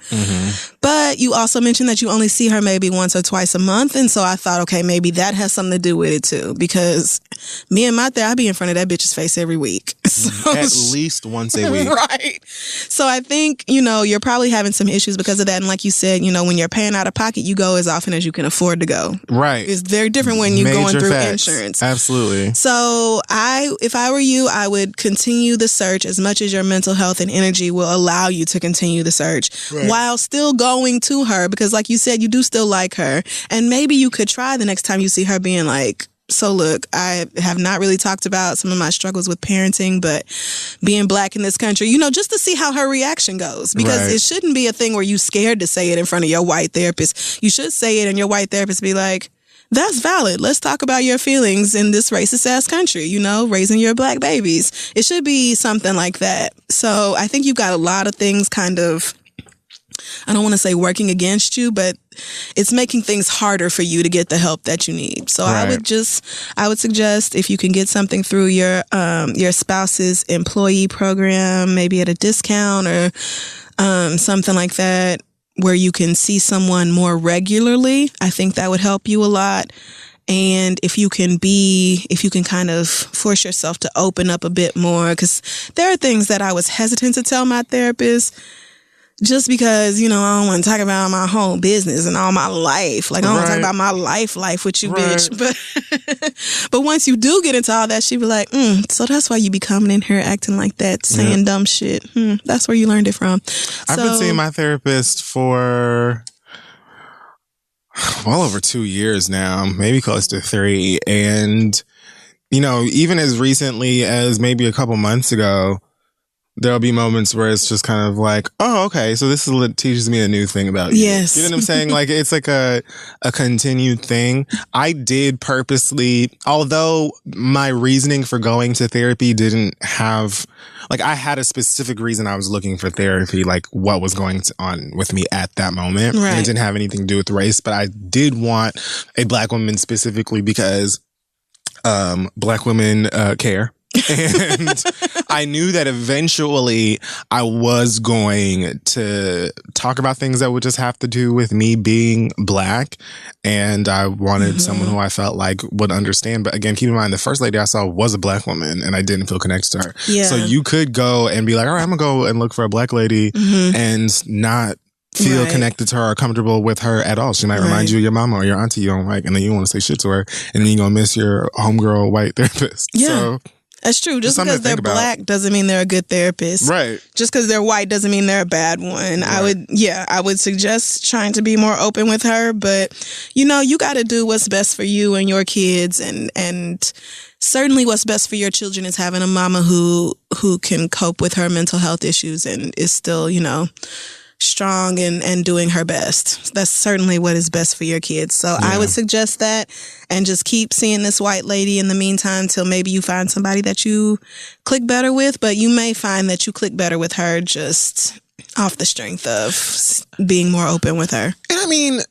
But you also mentioned that you only see her maybe once or twice a month. And so I thought, okay, maybe that has something to do with it too, because me and my therapist, I be in front of that bitch's face every week. So, at least once a week. Right. So I think, you know, you're probably having some issues because of that. And like you said, you know, when you're paying out of pocket, you go as often as you can afford to go. Right. It's very different when you're going through insurance. Absolutely. So if I were you, I would continue the search as much as your mental health and energy will allow you to continue the search while still going to her, because like you said, you do still like her. And maybe you could try the next time you see her being like, so look, I have not really talked about some of my struggles with parenting, but being black in this country, you know, just to see how her reaction goes. Because it shouldn't be a thing where you scared to say it in front of your white therapist. You should say it and your white therapist be like, that's valid. Let's talk about your feelings in this racist ass country, you know, raising your black babies. It should be something like that. So I think you've got a lot of things kind of, I don't want to say working against you, but it's making things harder for you to get the help that you need. So I would suggest if you can get something through your spouse's employee program, maybe at a discount or something like that, where you can see someone more regularly. I think that would help you a lot. And if you can kind of force yourself to open up a bit more, because there are things that I was hesitant to tell my therapist, just because, you know, I don't want to talk about my whole business and all my life. Like, I don't want to talk about my life with you, bitch. But once you do get into all that, she be like, so that's why you be coming in here acting like that, saying dumb shit. That's where you learned it from. I've been seeing my therapist for well over 2 years now, maybe close to 3. And, you know, even as recently as maybe a couple months ago, there'll be moments where it's just kind of like, oh, okay, so this teaches me a new thing about you. Yes. You know what I'm saying? Like, it's like a continued thing. I did purposely, although my reasoning for going to therapy didn't have, like, I had a specific reason I was looking for therapy, like what was going on with me at that moment. Right. And it didn't have anything to do with race, but I did want a black woman specifically because black women care. And I knew that eventually I was going to talk about things that would just have to do with me being black. And I wanted someone who I felt like would understand. But again, keep in mind, the first lady I saw was a black woman and I didn't feel connected to her. Yeah. So you could go and be like, all right, I'm going to go and look for a black lady and not feel connected to her or comfortable with her at all. She might remind you of your mama or your auntie you don't like, and then you want to say shit to her, and then you're going to miss your homegirl white therapist. Yeah. So, that's true. Just because they're black doesn't mean they're a good therapist. Right. Just because they're white doesn't mean they're a bad one. Right. I would suggest trying to be more open with her, but you got to do what's best for you and your kids, and certainly what's best for your children is having a mama who can cope with her mental health issues and is still, strong and doing her best. That's certainly what is best for your kids. So I would suggest that, and just keep seeing this white lady in the meantime till maybe you find somebody that you click better with. But you may find that you click better with her just off the strength of being more open with her. And I mean,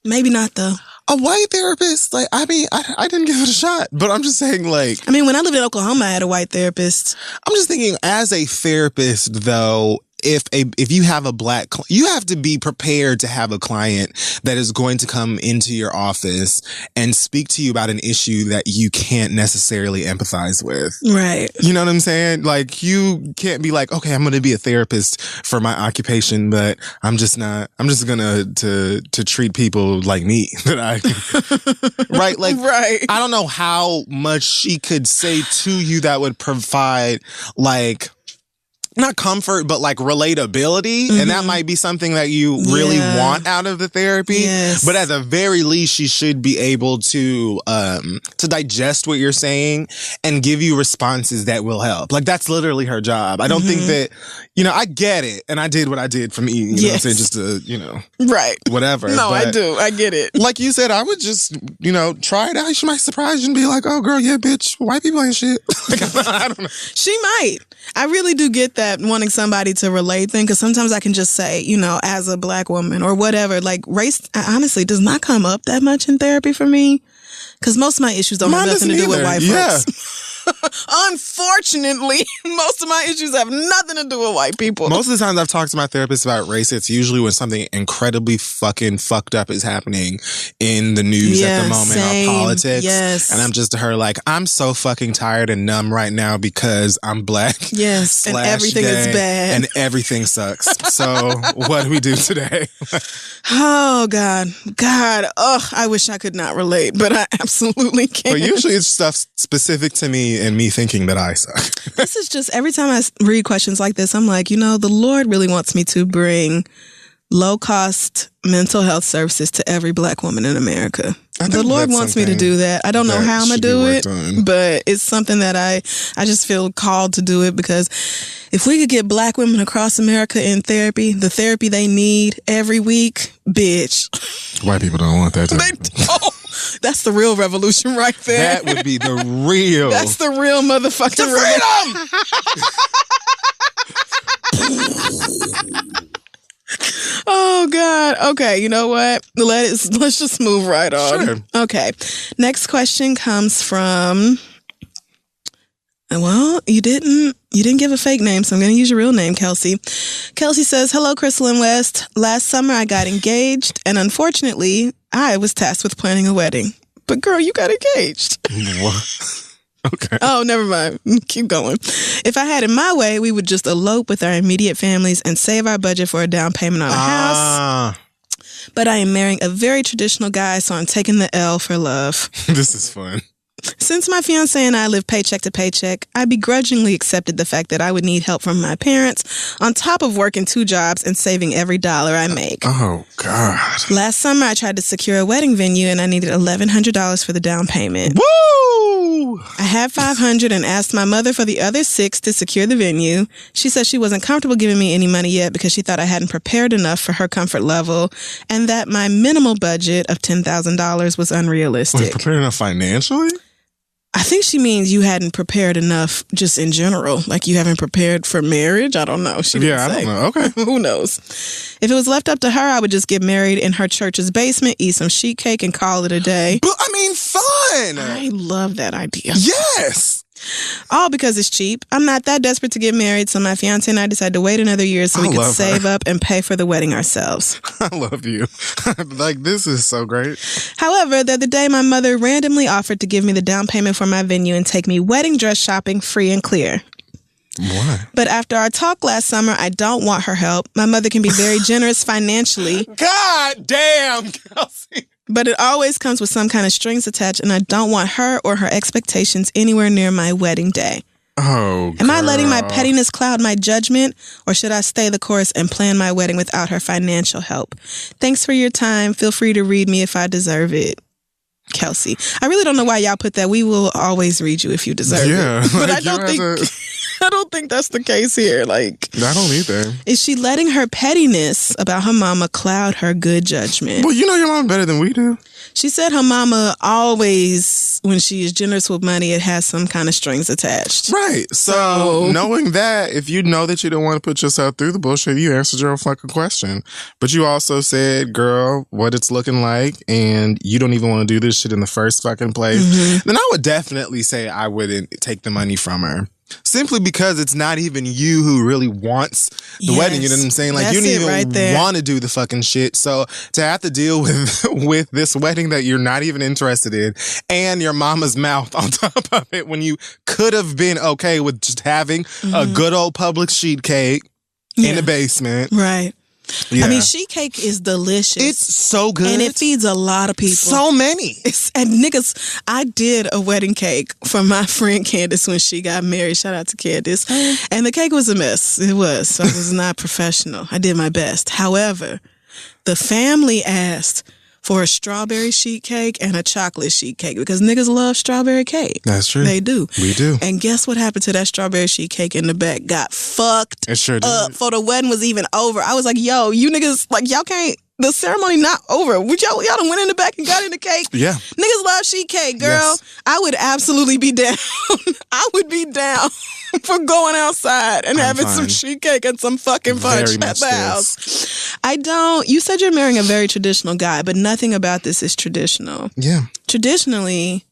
maybe not though. A white therapist, I didn't give it a shot, but I'm just saying, when I lived in Oklahoma, I had a white therapist. I'm just thinking, as a therapist, though, if you have a black, you have to be prepared to have a client that is going to come into your office and speak to you about an issue that you can't necessarily empathize with. Right. You know what I'm saying? You can't be like, okay, I'm going to be a therapist for my occupation, but I'm just going to treat people like me that right? Right. I don't know how much she could say to you that would provide not comfort, but relatability. Mm-hmm. And that might be something that you really want out of the therapy. Yes. But at the very least, she should be able to digest what you're saying and give you responses that will help. That's literally her job. I don't think that, I get it. And I did what I did for me, you know what I'm saying? Just to, right. Whatever. No, but I do. I get it. Like you said, I would just, try it out. She might surprise you and be like, oh girl, yeah, bitch, white people ain't shit. I don't know. She might. I really do get that, wanting somebody to relate thing, because sometimes I can just say, as a black woman or whatever, race honestly does not come up that much in therapy for me, because most of my issues don't have nothing to do with white folks. Unfortunately, most of my issues have nothing to do with white people. Most of the times I've talked to my therapist about race, it's usually when something incredibly fucking fucked up is happening in the news at the moment, or politics. Yes. And I'm just to her I'm so fucking tired and numb right now because I'm black. Yes. And everything is bad. And everything sucks. So what do we do today? Oh, God. Oh, I wish I could not relate, but I absolutely can. But usually it's stuff specific to me and me thinking that I suck. This is just, every time I read questions like this, I'm like, the Lord really wants me to bring low-cost mental health services to every black woman in America. The Lord wants me to do that. I don't know how I'm going to do it, but it's something that I just feel called to do it, because if we could get black women across America in therapy, the therapy they need every week, bitch. White people don't want that. They don't. That's the real revolution right there. That would be the real. That's the real motherfucking freedom. Oh, God. Okay, you know what? Let's just move right on. Sure. Okay. Next question comes from... Well, you didn't give a fake name, so I'm going to use your real name, Kelsey. Kelsey says, hello, Crystal and West. Last summer, I got engaged, and unfortunately, I was tasked with planning a wedding. But girl, you got engaged. What? Okay. Oh, never mind. Keep going. If I had it my way, we would just elope with our immediate families and save our budget for a down payment on a house. But I am marrying a very traditional guy, so I'm taking the L for love. This is fun. Since my fiance and I live paycheck to paycheck, I begrudgingly accepted the fact that I would need help from my parents, on top of working 2 jobs and saving every dollar I make. Oh, God. Last summer, I tried to secure a wedding venue, and I needed $1,100 for the down payment. Woo! I had $500 and asked my mother for the other $600 to secure the venue. She said she wasn't comfortable giving me any money yet because she thought I hadn't prepared enough for her comfort level, and that my minimal budget of $10,000 was unrealistic. Wait, prepared enough financially? I think she means you hadn't prepared enough just in general. Like you haven't prepared for marriage. I don't know. She didn't say. I don't know. Okay. Who knows? If it was left up to her, I would just get married in her church's basement, eat some sheet cake, and call it a day. But I mean, fun. I love that idea. Yes. All because it's cheap. I'm not that desperate to get married, so my fiance and I decided to wait another year so we could save up and pay for the wedding ourselves. I love you. Like, this is so great. However, the other day, my mother randomly offered to give me the down payment for my venue and take me wedding dress shopping free and clear. Why? But after our talk last summer, I don't want her help. My mother can be very generous financially. God damn, Kelsey. But it always comes with some kind of strings attached, and I don't want her or her expectations anywhere near my wedding day. Oh, Am I letting my pettiness cloud my judgment, or should I stay the course and plan my wedding without her financial help? Thanks for your time. Feel free to read me if I deserve it. Kelsey. I really don't know why y'all put that. We will always read you if you deserve it. But I don't think that's the case here. Like, I don't either. Is she letting her pettiness about her mama cloud her good judgment? Well, you know your mom better than we do. She said her mama always, when she is generous with money, it has some kind of strings attached. Right. So knowing that, if you know that you don't want to put yourself through the bullshit, you answered your own fucking question. But you also said, girl, what it's looking like, and you don't even want to do this shit in the first fucking place. Then I would definitely say I wouldn't take the money from her. Simply because it's not even you who really wants the wedding. You know what I'm saying? Like, you don't even want to do the fucking shit. So to have to deal with this wedding that you're not even interested in, and your mama's mouth on top of it, when you could have been okay with just having a good old public sheet cake in the basement. Right. Yeah. I mean, sheet cake is delicious. It's so good. And it feeds a lot of people. So many. And niggas, I did a wedding cake for my friend Candace when she got married. Shout out to Candace. And the cake was a mess. It was. So I was not professional. I did my best. However, the family asked for a strawberry sheet cake and a chocolate sheet cake because niggas love strawberry cake. That's true. They do. We do. And guess what happened to that strawberry sheet cake in the back? Got fucked it sure did. up before the wedding was even over. I was like, yo, you niggas, like, y'all can't, the ceremony not over. Would y'all done went in the back and got in the cake? Yeah. Niggas love sheet cake, girl. Yes. I would absolutely be down. I would be down for going outside and having some sheet cake and some fucking punch at the house. You said you're marrying a very traditional guy, but nothing about this is traditional. Yeah. Traditionally,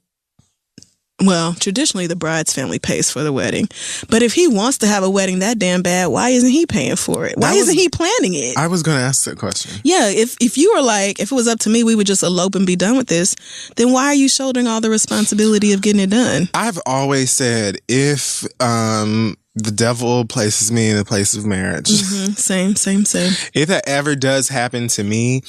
the bride's family pays for the wedding. But if he wants to have a wedding that damn bad, why isn't he paying for it? Why isn't he planning it? I was going to ask that question. Yeah, if you were like, if it was up to me, we would just elope and be done with this, then why are you shouldering all the responsibility of getting it done? I've always said, if the devil places me in the place of marriage. Same. If that ever does happen to me,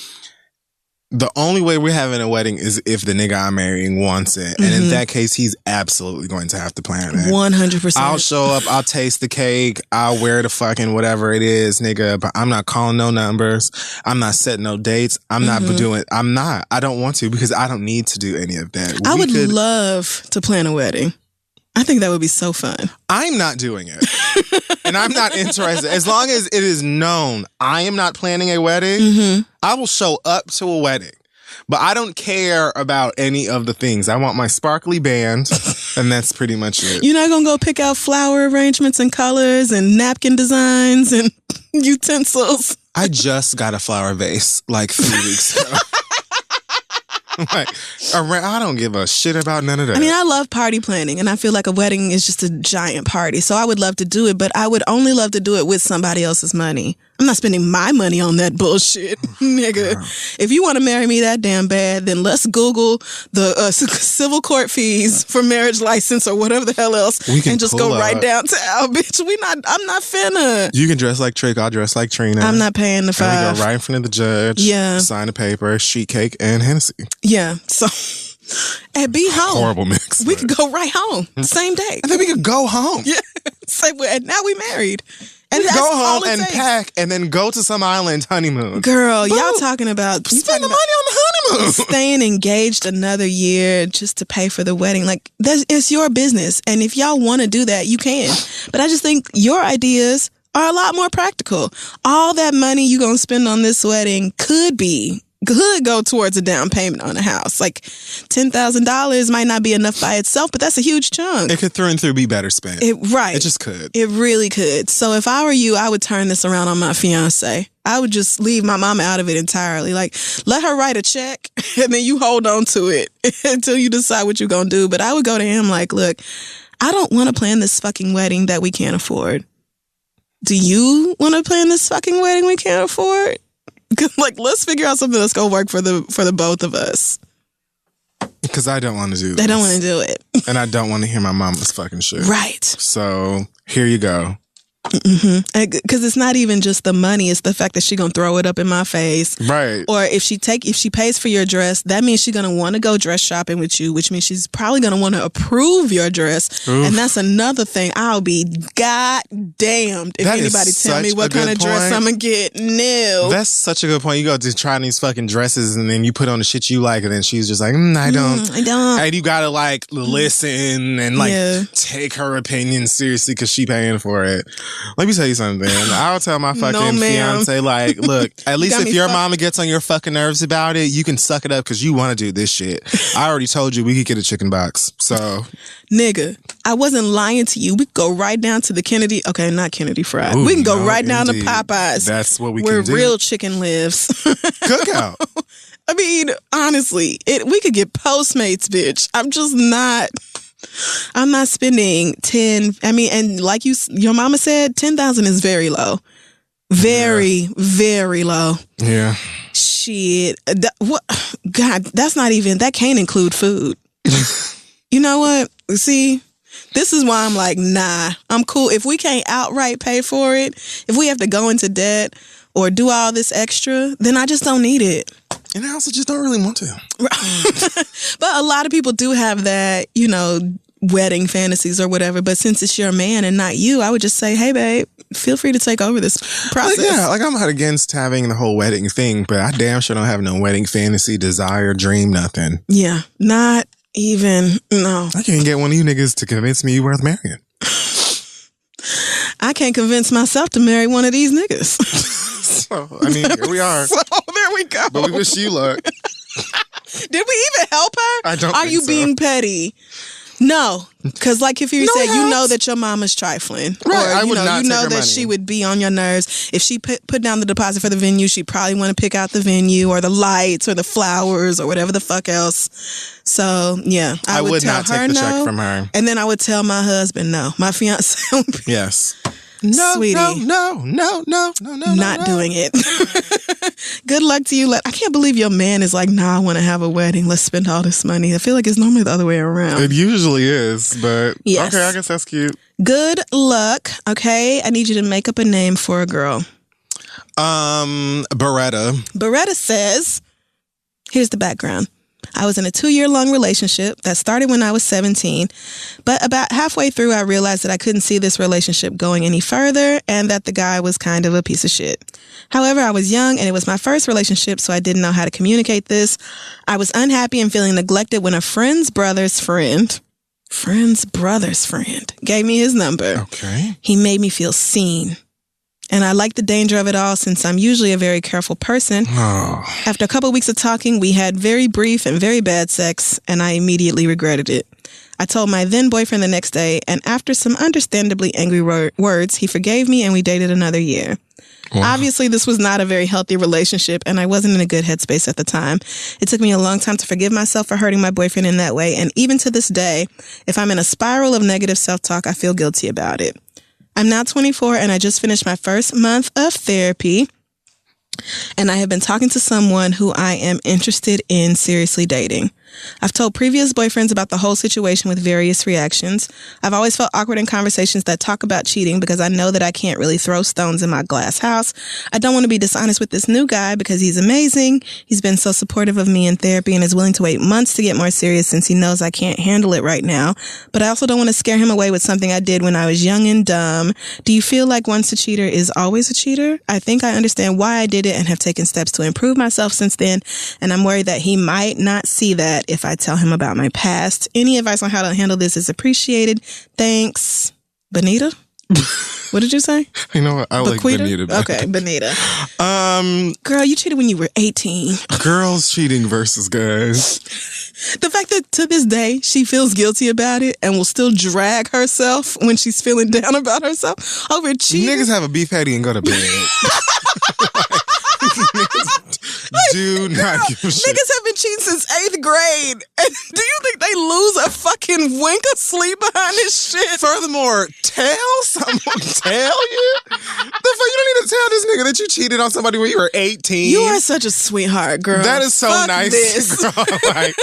the only way we're having a wedding is if the nigga I'm marrying wants it. And in that case, he's absolutely going to have to plan it. 100%. I'll show up, I'll taste the cake, I'll wear the fucking whatever it is, nigga, but I'm not calling no numbers. I'm not setting no dates. I don't want to because I don't need to do any of that. I would love to plan a wedding. I think that would be so fun. I'm not doing it. And I'm not interested. As long as it is known I am not planning a wedding, I will show up to a wedding. But I don't care about any of the things. I want my sparkly band, and that's pretty much it. You're not going to go pick out flower arrangements and colors and napkin designs and utensils. I just got a flower vase like 3 weeks ago. Like, I don't give a shit about none of that. I mean, I love party planning, and I feel like a wedding is just a giant party. So I would love to do it, but I would only love to do it with somebody else's money. I'm not spending my money on that bullshit, nigga. If you want to marry me that damn bad, then let's Google the civil court fees for marriage license or whatever the hell else, and just go right downtown, bitch. I'm not finna. You can dress like Trick. I'll dress like Trina. I'm not paying the $5. And we go right in front of the judge. Yeah. Sign a paper, sheet cake, and Hennessy. Yeah. So, and be home. Horrible mix. We could go right home same day. And then we could go home. Yeah. And now we married. And go home and pack and then go to some island honeymoon. Girl, y'all talking about spend the money on the honeymoon. Staying engaged another year just to pay for the wedding. Like, it's your business. And if y'all want to do that, you can. But I just think your ideas are a lot more practical. All that money you're going to spend on this wedding could go towards a down payment on a house. Like $10,000 might not be enough by itself, but that's a huge chunk. It could through and through be better spent. Right. It just could. It really could. So if I were you, I would turn this around on my fiance. I would just leave my mama out of it entirely. Like, let her write a check and then you hold on to it until you decide what you're going to do. But I would go to him like, look, I don't want to plan this fucking wedding that we can't afford. Do you want to plan this fucking wedding we can't afford? Like, let's figure out something that's gonna work for the both of us. Because I don't want to do this. They don't want to do it. And I don't want to hear my mama's fucking shit. Right. So here you go. Because it's not even just the money, it's the fact that she gonna throw it up in my face, right? Or if she pays for your dress, that means she's gonna want to go dress shopping with you, which means she's probably gonna want to approve your dress. Oof. And that's another thing. I'll be goddamned if anybody tell me what kind of dress I'm gonna get. No, that's such a good point. You go to try these fucking dresses and then you put on the shit you like, and then she's just like, I don't. And you gotta like listen and like take her opinion seriously because she paying for it. Let me tell you something. I'll tell my fucking fiance, like, look, at least if your mama gets on your fucking nerves about it, you can suck it up because you want to do this shit. I already told you we could get a chicken box. So, nigga, I wasn't lying to you. We could go right down to the Kennedy. Okay, not Kennedy Fried. We can go right down to Popeyes. That's what we can do. Where real chicken lives. Cookout. I mean, honestly, we could get Postmates, bitch. I'm not spending 10. I mean, and like your mama said, 10,000 is very low. Very, very low. Yeah. Shit. What? God, that can't include food. You know what? See, this is why I'm like, nah, I'm cool. If we can't outright pay for it, if we have to go into debt or do all this extra, then I just don't need it. And I also just don't really want to. But a lot of people do have that, wedding fantasies or whatever. But since it's your man and not you, I would just say, hey, babe, feel free to take over this process. I'm not against having the whole wedding thing, but I damn sure don't have no wedding fantasy, desire, dream, nothing. Yeah, not even, no. I can't get one of you niggas to convince me you worth marrying. I can't convince myself to marry one of these niggas. So, I mean, here we are. So, there we go. But we wish you luck. Did we even help her? I don't Are think you so. being petty? No, because like if you said, you know that your mama's trifling, right? Or I would not you know take her that money. she would be on your nerves. If she put down the deposit for the venue, she'd probably want to pick out the venue or the lights or the flowers or whatever the fuck else. So yeah, I would tell not her take the no, check from her, and then I would tell my husband no. My fiance would be, yes. No, sweetie, no. Not doing it. Good luck to you. I can't believe your man is like, nah, I want to have a wedding. Let's spend all this money. I feel like it's normally the other way around. It usually is, but yes. Okay, I guess that's cute. Good luck. Okay, I need you to make up a name for a girl. Beretta. Beretta says, here's the background. I was in a 2-year-long relationship that started when I was 17, but about halfway through, I realized that I couldn't see this relationship going any further and that the guy was kind of a piece of shit. However, I was young and it was my first relationship, so I didn't know how to communicate this. I was unhappy and feeling neglected when a friend's brother's friend gave me his number. Okay. He made me feel seen. And I like the danger of it all since I'm usually a very careful person. Oh. After a couple of weeks of talking, we had very brief and very bad sex, and I immediately regretted it. I told my then boyfriend the next day, and after some understandably angry words, he forgave me and we dated another year. Wow. Obviously, this was not a very healthy relationship, and I wasn't in a good headspace at the time. It took me a long time to forgive myself for hurting my boyfriend in that way, and even to this day, if I'm in a spiral of negative self-talk, I feel guilty about it. I'm now 24 and I just finished my first month of therapy, and I have been talking to someone who I am interested in seriously dating. I've told previous boyfriends about the whole situation with various reactions. I've always felt awkward in conversations that talk about cheating because I know that I can't really throw stones in my glass house. I don't want to be dishonest with this new guy because he's amazing. He's been so supportive of me in therapy and is willing to wait months to get more serious since he knows I can't handle it right now. But I also don't want to scare him away with something I did when I was young and dumb. Do you feel like once a cheater is always a cheater? I think I understand why I did it and have taken steps to improve myself since then, and I'm worried that he might not see that if I tell him about my past. Any advice on how to handle this is appreciated. Thanks. Benita? What did you say? You know what? I like Benita better. Okay, Benita. Girl, you cheated when you were 18. Girls cheating versus guys. The fact that to this day she feels guilty about it and will still drag herself when she's feeling down about herself over cheating. Niggas have a beef patty and go to bed. Do not give a shit. Niggas have been cheating since 8th grade. And do you think they lose a fucking wink of sleep behind this shit? Furthermore, tell someone, tell you? The fuck, you don't need to tell this nigga that you cheated on somebody when you were 18. You are such a sweetheart, girl. That is so fuck nice, this. girl. Like,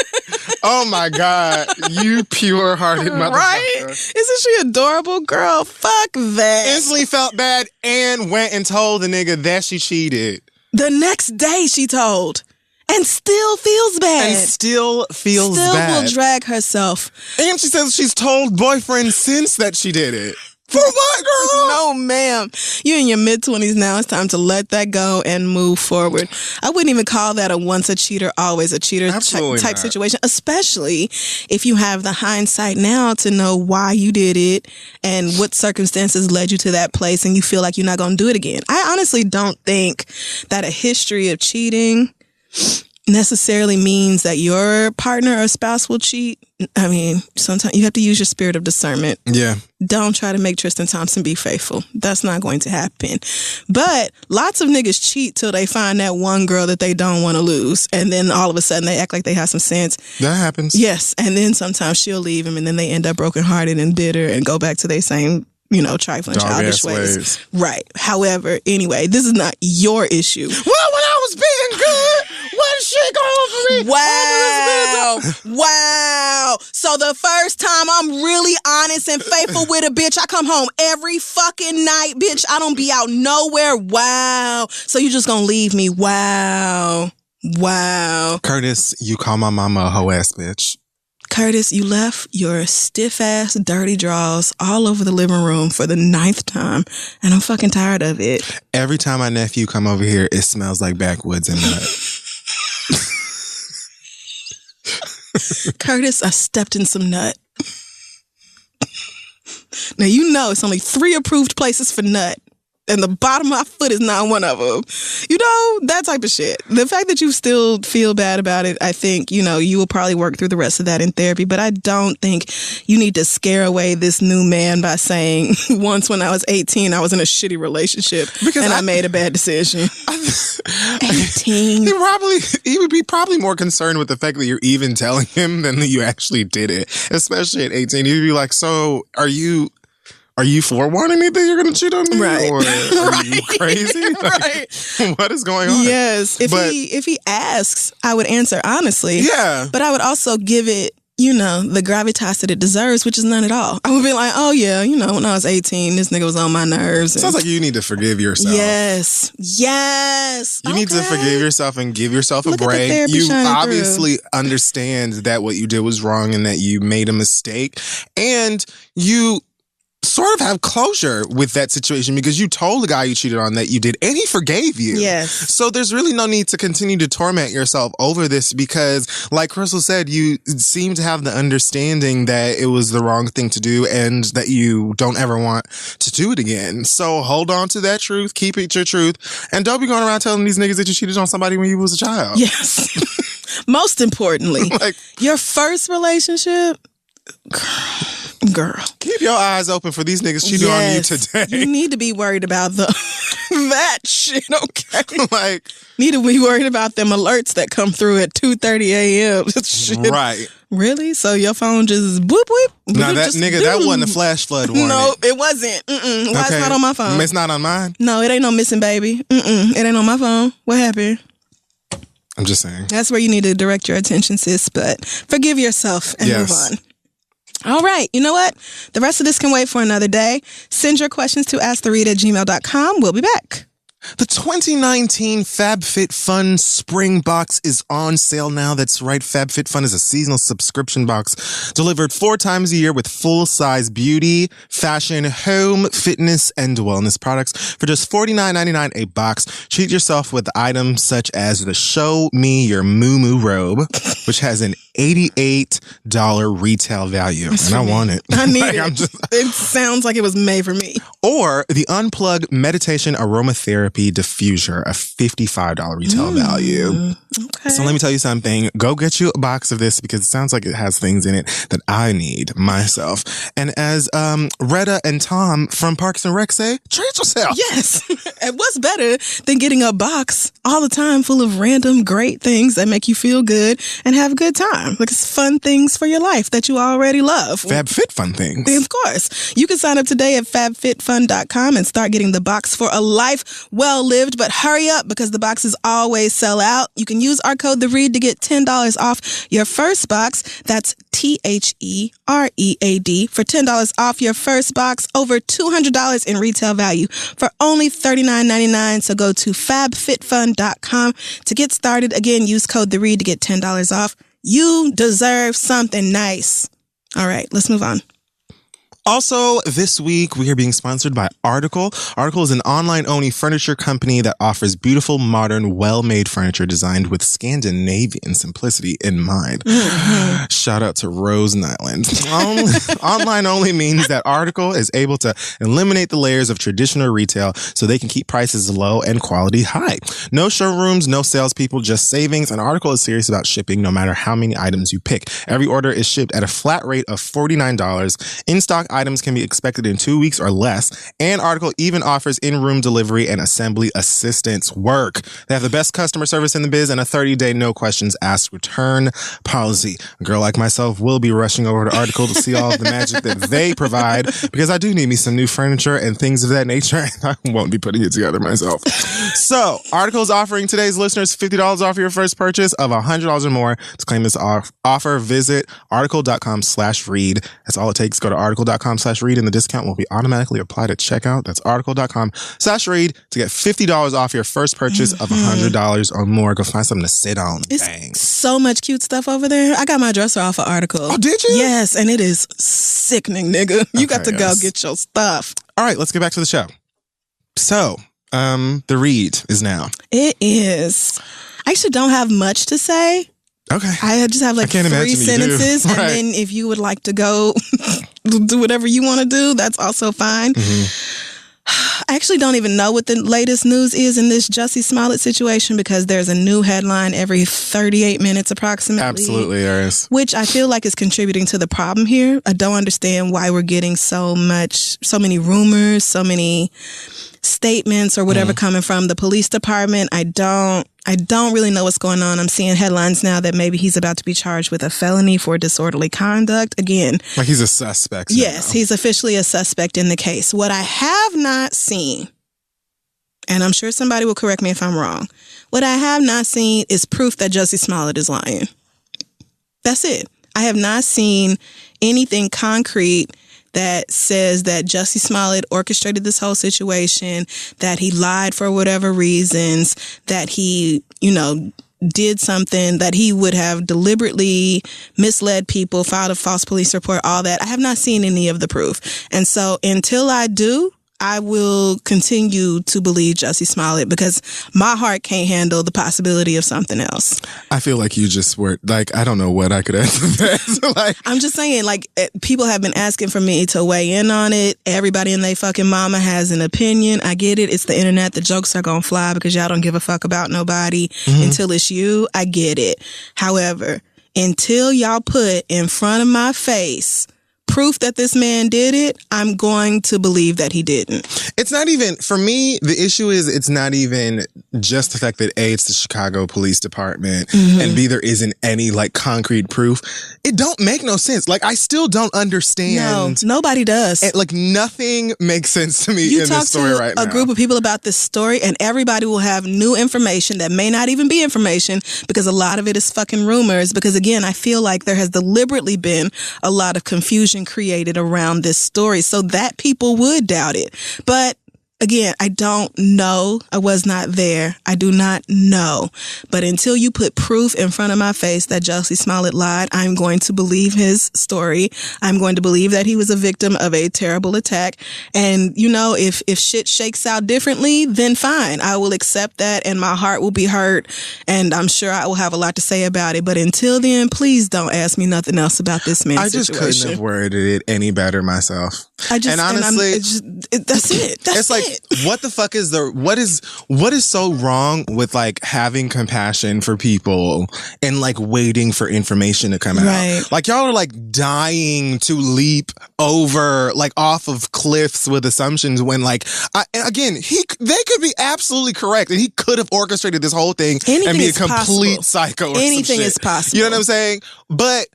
Oh my God. You pure-hearted motherfucker. Right? Isn't she adorable? Girl, fuck that. Instantly felt bad and went and told the nigga that she cheated. The next day she told. And still feels bad. And still feels still bad. Still will drag herself. And she says she's told boyfriend since that she did it. For what, girl? No, ma'am. You're in your mid-20s now. It's time to let that go and move forward. I wouldn't even call that a once a cheater, always a cheater type situation, especially if you have the hindsight now to know why you did it and what circumstances led you to that place and you feel like you're not going to do it again. I honestly don't think that a history of cheating necessarily means that your partner or spouse will cheat. I mean, sometimes you have to use your spirit of discernment. Yeah. Don't try to make Tristan Thompson be faithful. That's not going to happen. But lots of niggas cheat till they find that one girl that they don't want to lose. And then all of a sudden they act like they have some sense. That happens. Yes. And then sometimes she'll leave him and then they end up brokenhearted and bitter and go back to their same, trifling, childish ways. Right. However, anyway, this is not your issue. Well, when I was being good, what is she going for me? Wow. So the first time I'm really honest and faithful with a bitch, I come home every fucking night, bitch. I don't be out nowhere. Wow. So you just gonna leave me? Wow. Curtis, you call my mama a hoe ass bitch. Curtis, you left your stiff-ass, dirty drawers all over the living room for the 9th time, and I'm fucking tired of it. Every time my nephew come over here, it smells like backwoods and nut. Curtis, I stepped in some nut. Now, it's only 3 approved places for nut. And the bottom of my foot is not one of them. That type of shit. The fact that you still feel bad about it, I think, you will probably work through the rest of that in therapy. But I don't think you need to scare away this new man by saying, once when I was 18, I was in a shitty relationship I made a bad decision. 18. He would be probably more concerned with the fact that you're even telling him than that you actually did it. Especially at 18. He'd be like, so are you forewarning me that you're going to cheat on me? Right. Or are you crazy? Right. What is going on? Yes. If he asks, I would answer honestly. Yeah. But I would also give it, the gravitas that it deserves, which is none at all. I would be like, oh yeah, when I was 18, this nigga was on my nerves. Sounds like you need to forgive yourself. Yes. You need to forgive yourself and give yourself a break. You obviously understand that what you did was wrong and that you made a mistake. And you sort of have closure with that situation because you told the guy you cheated on that you did and he forgave you. Yes. So there's really no need to continue to torment yourself over this because, like Crystal said, you seem to have the understanding that it was the wrong thing to do and that you don't ever want to do it again. So hold on to that truth, keep it your truth, and don't be going around telling these niggas that you cheated on somebody when you was a child. Yes. Most importantly, your first relationship, girl, keep your eyes open for these niggas cheating on you today. You need to be worried about that shit, okay? Need to be worried about them alerts that come through at 2:30 a.m. Shit. Right. Really? So your phone just boop boop? No, that wasn't a flash flood warning. No, it wasn't. Why it's not on my phone? It's not on mine? No, it ain't no missing baby. It ain't on my phone. What happened? I'm just saying. That's where you need to direct your attention, sis, but forgive yourself and move on. All right. You know what? The rest of this can wait for another day. Send your questions to asktheread@gmail.com. We'll be back. The 2019 FabFitFun Spring Box is on sale now. That's right. FabFitFun is a seasonal subscription box delivered 4 times a year with full-size beauty, fashion, home, fitness, and wellness products for just $49.99 a box. Treat yourself with items such as the Show Me Your Moo Moo robe, which has an $88 retail value. I want it. I need it. It sounds like it was made for me. Or the Unplugged Meditation Aromatherapy Diffuser, a $55 retail value. Okay. So let me tell you something. Go get you a box of this because it sounds like it has things in it that I need myself. And as Retta and Tom from Parks and Rec say, treat yourself. Yes. And what's better than getting a box all the time full of random great things that make you feel good and have a good time? FabFitFun.com. Like, it's fun things for your life that you already love. FabFitFun things. Of course. You can sign up today at FabFitFun.com and start getting the box for a life well lived. But hurry up, because the boxes always sell out. You can use our code THEREAD to get $10 off your first box. That's THEREAD for $10 off your first box. Over $200 in retail value for only $39.99. So go to FabFitFun.com to get started. Again, use code THEREAD to get $10 off. You deserve something nice. All right, let's move on. Also, this week, we are being sponsored by Article. Article is an online-only furniture company that offers beautiful, modern, well-made furniture designed with Scandinavian simplicity in mind. Mm-hmm. Shout out to Rose Nyland. Online only means that Article is able to eliminate the layers of traditional retail so they can keep prices low and quality high. No showrooms, no salespeople, just savings. And Article is serious about shipping no matter how many items you pick. Every order is shipped at a flat rate of $49. In-stock items can be expected in 2 weeks or less, and Article even offers in-room delivery and assembly assistance work. They have the best customer service in the biz and a 30-day no questions asked return policy. A girl like myself will be rushing over to Article to see all of the magic that they provide, because I do need me some new furniture and things of that nature. I won't be putting it together myself. So, Article is offering today's listeners $50 off your first purchase of $100 or more. To claim this offer, visit article.com/read. That's all it takes. Go to article.com/read and the discount will be automatically applied at checkout. That's article.com/read to get $50 off your first purchase of $100 or more. Go find something to sit on. It's so much cute stuff over there. I got my dresser off of Article. Oh, did you? Yes, and it is sickening, nigga. You got to go get your stuff. All right, let's get back to the show. So, the read is now. It is. I actually don't have much to say. Okay. I just have like 3 sentences. And then if you would like to go do whatever you want to do, that's also fine. Mm-hmm. I actually don't even know what the latest news is in this Jussie Smollett situation, because there's a new headline every 38 minutes approximately. Absolutely, there is. Which I feel like is contributing to the problem here. I don't understand why we're getting so many rumors, so many statements or whatever coming from the police department. I don't really know what's going on. I'm seeing headlines now that maybe he's about to be charged with a felony for disorderly conduct. Again, like he's a suspect. Yes, he's officially a suspect in the case. What I have not seen, and I'm sure somebody will correct me if I'm wrong, what I have not seen is proof that Jussie Smollett is lying. That's it. I have not seen anything concrete that says that Jussie Smollett orchestrated this whole situation, that he lied for whatever reasons, that he, did something, that he would have deliberately misled people, filed a false police report, all that. I have not seen any of the proof. And so until I do, I will continue to believe Jussie Smollett, because my heart can't handle the possibility of something else. I feel like you just were like, I don't know what I could answer that. I'm just saying, people have been asking for me to weigh in on it. Everybody and they fucking mama has an opinion. I get it. It's the internet. The jokes are gonna fly because y'all don't give a fuck about nobody until it's you. I get it. However, until y'all put in front of my face proof that this man did it, I'm going to believe that he didn't. It's not even, for me, the issue is it's not even just the fact that A, it's the Chicago Police Department, and B, there isn't any concrete proof. It don't make no sense. I still don't understand. No, nobody does. Nothing makes sense to me in this story right now. You talk to a group of people about this story and everybody will have new information that may not even be information, because a lot of it is fucking rumors. Because again, I feel like there has deliberately been a lot of confusion created around this story so that people would doubt it. But again, I don't know. I was not there. I do not know. But until you put proof in front of my face that Jussie Smollett lied, I'm going to believe his story. I'm going to believe that he was a victim of a terrible attack. And, if shit shakes out differently, then fine. I will accept that and my heart will be hurt. And I'm sure I will have a lot to say about it. But until then, please don't ask me nothing else about this man's situation. I just couldn't have worded it any better myself. That's it. That's it. it. What the fuck is what is so wrong with like having compassion for people and like waiting for information to come out? Like y'all are like dying to leap over like off of cliffs with assumptions when like they could be absolutely correct and he could have orchestrated this whole thing and be a complete psycho or anything some shit. Is possible. You know what I'm saying? But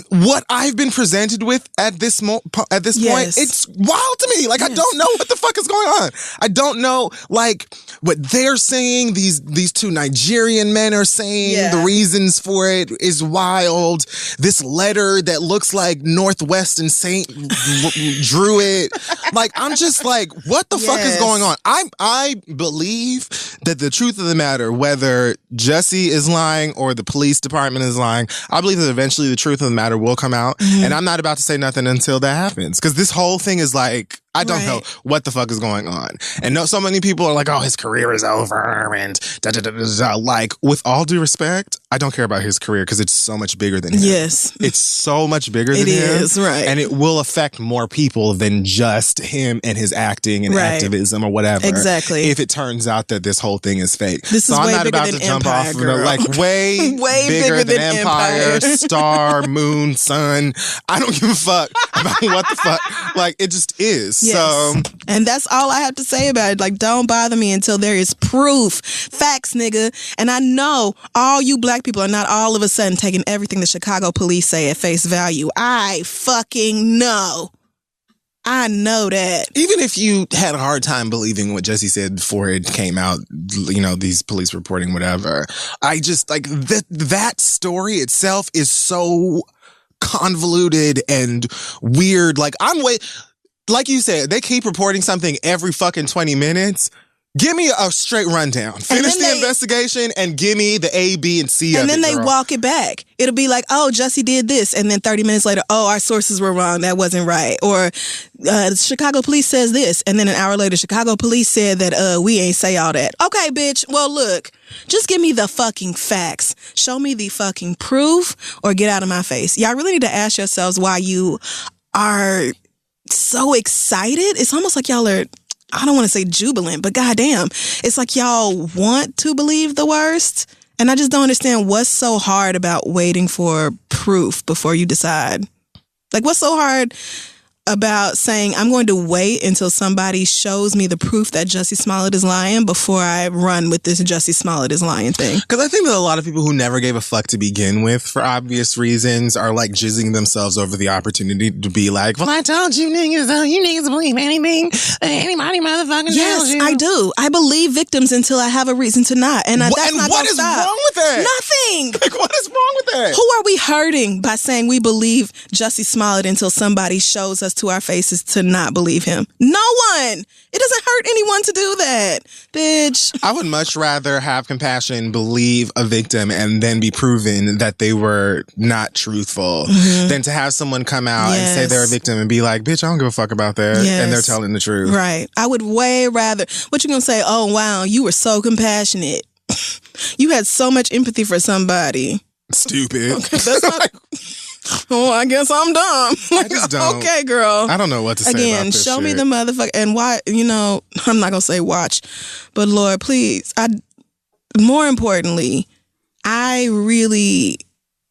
what I've been presented with at this point, it's wild to me. Like, I don't know what the fuck is going on. I don't know, like, what they're saying. These two Nigerian men are saying the reasons for it is wild. This letter that looks like Northwest and Saint drew it. Like, I'm just like, what the fuck is going on? I believe that the truth of the matter, whether Jesse is lying or the police department is lying, I believe that eventually the truth of the matter will come out. And I'm not about to say nothing until that happens. Because this whole thing is like, I don't know what the fuck is going on. And so many people are like, oh, his career is over. And like, with all due respect, I don't care about his career because it's so much bigger than him. Yes. It's so much bigger than him. It is, right. And it will affect more people than just him and his acting and activism or whatever. Exactly. If it turns out that this whole thing is fake. This is I'm way not bigger about than to jump Empire, off girl. like way bigger than Empire, star, moon, sun. I don't give a fuck about what the fuck. Like, it just is. Yes. So, and that's all I have to say about it. Like, don't bother me until there is proof. Facts, nigga. And I know all you black people are not all of a sudden taking everything the Chicago police say at face value. I fucking know. I know that. Even if you had a hard time believing what Jesse said before it came out, you know, these police reporting, whatever, I just, like, that story itself is so convoluted and weird. Like, like you said, they keep reporting something every fucking 20 minutes. Give me a straight rundown. Finish the investigation and give me the A, B, and C of it, and then they girl. walk it back. It'll be like, oh, Jesse did this. And then 30 minutes later, oh, our sources were wrong. That wasn't right. Or Chicago police says this. And then an hour later, Chicago police said that we ain't say all that. Okay, bitch. Well, look, just give me the fucking facts. Show me the fucking proof or get out of my face. Y'all really need to ask yourselves why you are so excited. It's almost like y'all are, I don't want to say jubilant, but goddamn, it's like y'all want to believe the worst. And I just don't understand what's so hard about waiting for proof before you decide. Like, what's so hard about saying, I'm going to wait until somebody shows me the proof that Jussie Smollett is lying before I run with this Jussie Smollett is lying thing? Because I think that a lot of people who never gave a fuck to begin with, for obvious reasons, are like jizzing themselves over the opportunity to be like, well, I told you niggas believe anything anybody motherfucking tells you. Yes, I do. I believe victims until I have a reason to not. And that's not what is stop. wrong with that? Nothing. Like, what is wrong with that? Who are we hurting by saying we believe Jussie Smollett until somebody shows us to our faces to not believe him? No one. It doesn't hurt anyone to do that, bitch. I would much rather have compassion, believe a victim, and then be proven that they were not truthful than to have someone come out and say they're a victim and be like, bitch, I don't give a fuck about that. And they're telling the truth. Right. I would way rather. What you gonna say? Oh, wow, you were so compassionate. You had so much empathy for somebody. Stupid. Okay, that's not... Oh, I guess I'm dumb. I just don't. Okay, girl. I don't know what to say Again, about this show me shit. the motherfucker. And why, you know, I'm not going to say watch, but Lord, please. More importantly, the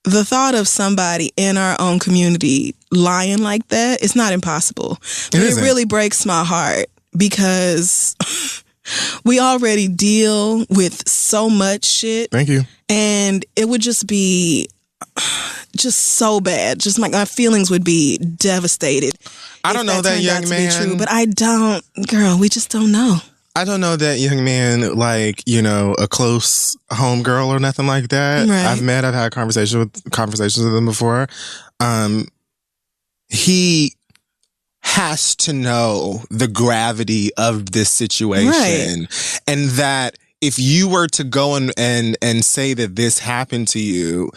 thought of somebody in our own community lying like that, it's not impossible. But it really breaks my heart because we already deal with so much shit. Thank you. And it would just be just so bad. Just my feelings would be devastated. I don't know that young man. True, but I don't, girl, we just don't know. I don't know that young man, like, you know, a close homegirl or nothing like that. Right. I've had conversations with him before. He has to know the gravity of this situation and that if you were to go and say that this happened to you,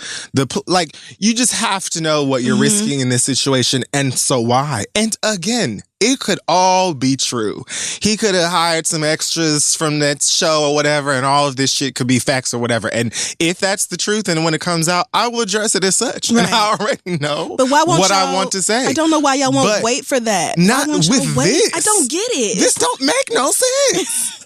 you just have to know what you're risking in this situation, and so why. And again, it could all be true. He could have hired some extras from that show or whatever, and all of this shit could be facts or whatever. And if that's the truth, and when it comes out, I will address it as such. Right. And I already know what I want to say. I don't know why y'all won't wait for that. Not with this. I don't get it. This don't make no sense.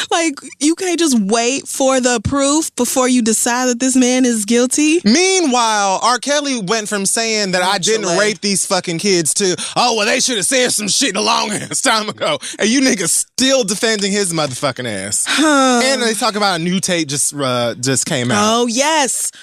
Like, you can't just wait for the proof before you decide that this man is guilty. Meanwhile, R. Kelly went from saying that I didn't rape these fucking kids to, oh, well, they should have said some shit a long ass time ago. And you niggas still defending his motherfucking ass. And they talk about a new tape just came out. Oh, yes.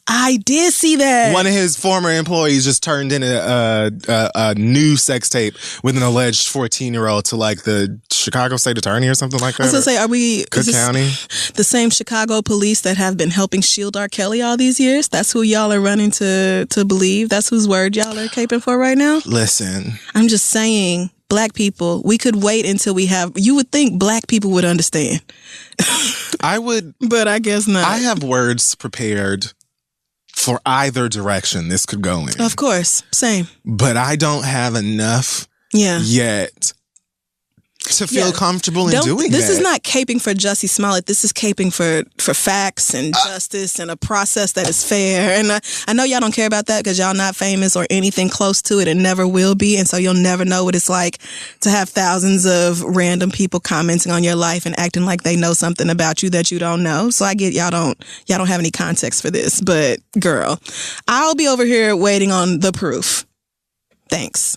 I did see that. One of his former employees just turned in a new sex tape with an alleged 14-year-old to like the Chicago State Attorney or something like that. I was going to say, Cook County? The same Chicago police that have been helping shield R. Kelly all these years? That's who y'all are running to believe? That's whose word y'all are caping for right now? Listen. I'm just saying, Black people, we could wait until you would think Black people would understand. I would. But I guess not. I have words prepared for either direction this could go in. Of course. Same. But I don't have enough yet to feel comfortable in doing this that. Is not caping for Jussie Smollett. This is caping for facts and justice and a process that is fair. And I know y'all don't care about that because y'all not famous or anything close to it and never will be. And so you'll never know what it's like to have thousands of random people commenting on your life and acting like they know something about you that you don't know. So I get y'all don't have any context for this. But girl, I'll be over here waiting on the proof. Thanks.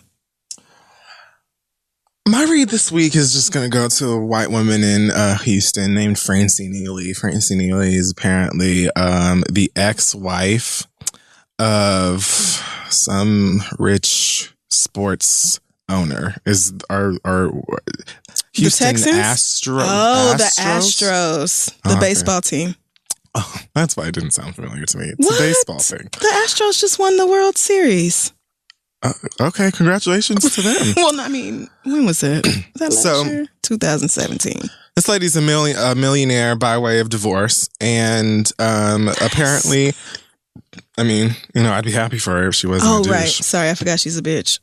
My read this week is just going to go to a white woman in Houston named Francie Neely. Francie Neely is apparently the ex-wife of some rich sports owner. Is our Houston Astros? Oh, the Astros, the baseball team. Oh, that's why it didn't sound familiar to me. It's a baseball thing. The Astros just won the World Series. Okay, congratulations to them. Well, I mean, when was it? Was that last year? 2017. This lady's a millionaire by way of divorce, and apparently, I mean, I'd be happy for her if she wasn't a douche. Oh, right. Sorry, I forgot she's a bitch.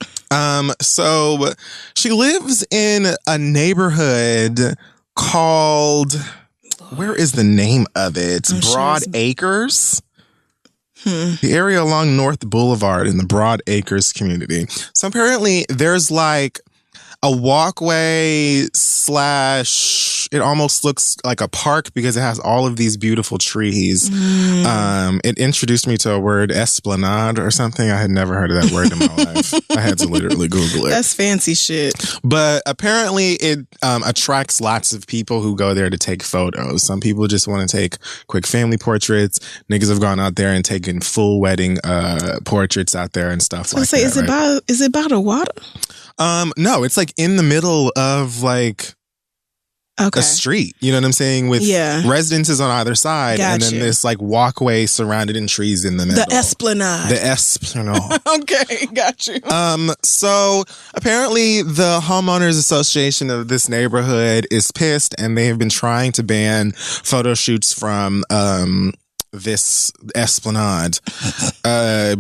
So she lives in a neighborhood called, where is the name of it? Broad Acres. The area along North Boulevard in the Broad Acres community. So apparently there's like a walkway / it almost looks like a park because it has all of these beautiful trees. It introduced me to a word, esplanade or something. I had never heard of that word in my life. I had to literally Google it. That's fancy shit. But apparently it attracts lots of people who go there to take photos. Some people just want to take quick family portraits. Niggas have gone out there and taken full wedding portraits out there and stuff like that. Is it by the water? No, it's like in the middle of like a street. You know what I'm saying? With residences on either side, and then this like walkway surrounded in trees in the middle. The esplanade. Okay, got you. So apparently the homeowners association of this neighborhood is pissed, and they have been trying to ban photo shoots from this esplanade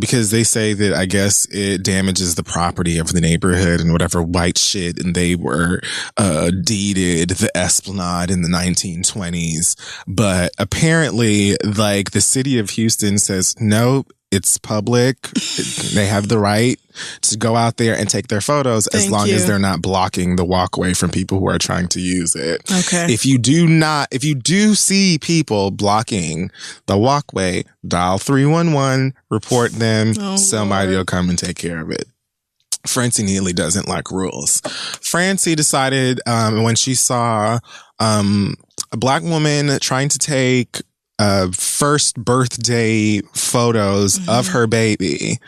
because they say that I guess it damages the property of the neighborhood and whatever white shit, and they were deeded the esplanade in the 1920s. But apparently, like, the city of Houston says, nope, it's public. They have the right to go out there and take their photos as long as they're not blocking the walkway from people who are trying to use it. Okay. If you do see people blocking the walkway, dial 311, report them. Somebody will come and take care of it. Francie Neely doesn't like rules. Francie decided when she saw a Black woman trying to take first birthday photos of her baby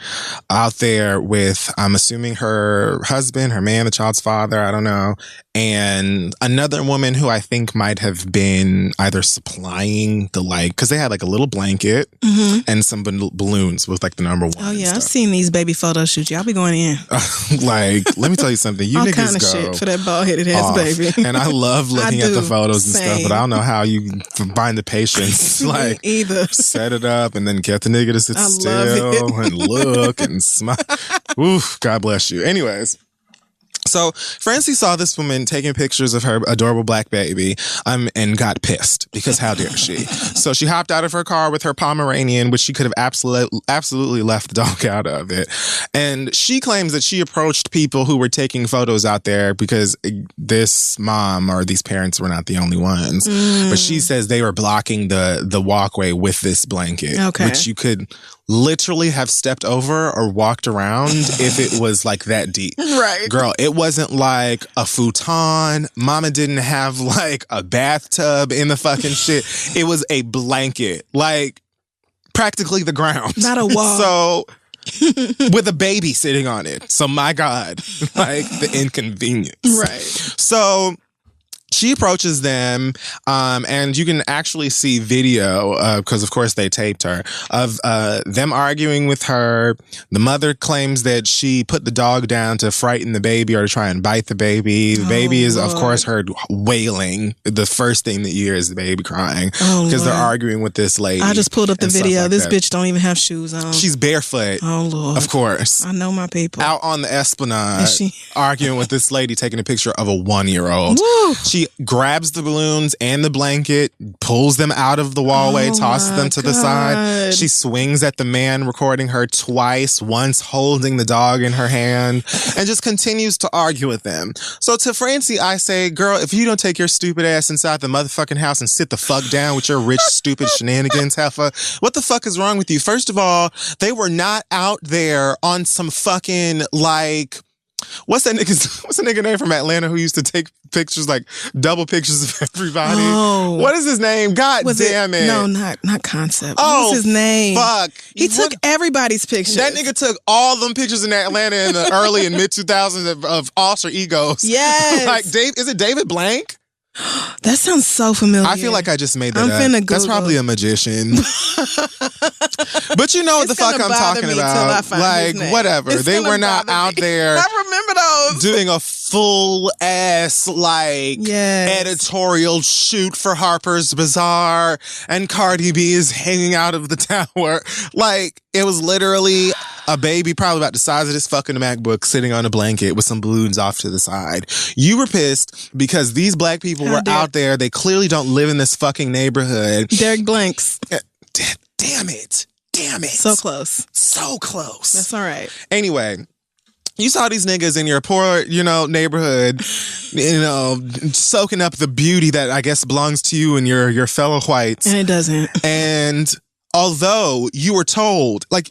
out there with, I'm assuming, her husband, her man, the child's father, I don't know, and another woman who I think might have been either supplying the because they had like a little blanket and some balloons with like the number 1. Oh yeah, I've seen these baby photo shoots. Y'all be going in. Let me tell you something. You all niggas kind of go shit for that bald-headed ass baby. And I love looking at the photos and stuff, but I don't know how you find the patience. Either set it up and then get the nigga to sit still and look and smile. Oof, God bless you. Anyways. So Francie saw this woman taking pictures of her adorable black baby and got pissed because how dare she? So she hopped out of her car with her Pomeranian, which she could have absolutely left the dog out of it. And she claims that she approached people who were taking photos out there because this mom or these parents were not the only ones. But she says they were blocking the walkway with this blanket, which you could literally have stepped over or walked around if it was like that deep. Right. Girl, it wasn't like a futon. Mama didn't have like a bathtub in the fucking shit. It was a blanket. Like practically the ground. Not a wall. So with a baby sitting on it. So my God, like the inconvenience. Right. So she approaches them, and you can actually see video, because of course they taped her, of them arguing with her. The mother claims that she put the dog down to frighten the baby or to try and bite the baby. The baby is, of course, heard wailing. The first thing that you hear is the baby crying because they're arguing with this lady. I just pulled up the video. This bitch don't even have shoes on. She's barefoot. Oh, Lord. Of course. I know my people. Out on the esplanade, arguing with this lady taking a picture of a 1-year-old. Woo. She grabs the balloons and the blanket, pulls them out of the wallway, tosses them to the side. She swings at the man recording her twice, once holding the dog in her hand, and just continues to argue with them. So to Francie, I say, girl, if you don't take your stupid ass inside the motherfucking house and sit the fuck down with your rich, stupid shenanigans, heifer, what the fuck is wrong with you? First of all, they were not out there on some fucking like... What's the nigga name from Atlanta who used to take pictures, like double pictures of everybody? Oh. What is his name? God damn it. No, not Concept. What's his name? Fuck. He took everybody's pictures. That nigga took all them pictures in Atlanta in the early and mid 2000s of alter egos. Yes. Like is it David Blank? That sounds so familiar. I feel like I just made that up. Finna Google. That's probably a magician. But you know what the fuck I'm talking about. Like, whatever. They were not out there. I remember those. Doing a full ass, like, editorial shoot for Harper's Bazaar, and Cardi B is hanging out of the tower. Like, it was literally a baby probably about the size of this fucking MacBook sitting on a blanket with some balloons off to the side. You were pissed because these black people were out there. They clearly don't live in this fucking neighborhood. Derek Blanks. Damn it. So close. So close. That's all right. Anyway, you saw these niggas in your poor, neighborhood, soaking up the beauty that I guess belongs to you and your fellow whites. And it doesn't. And although you were told, like,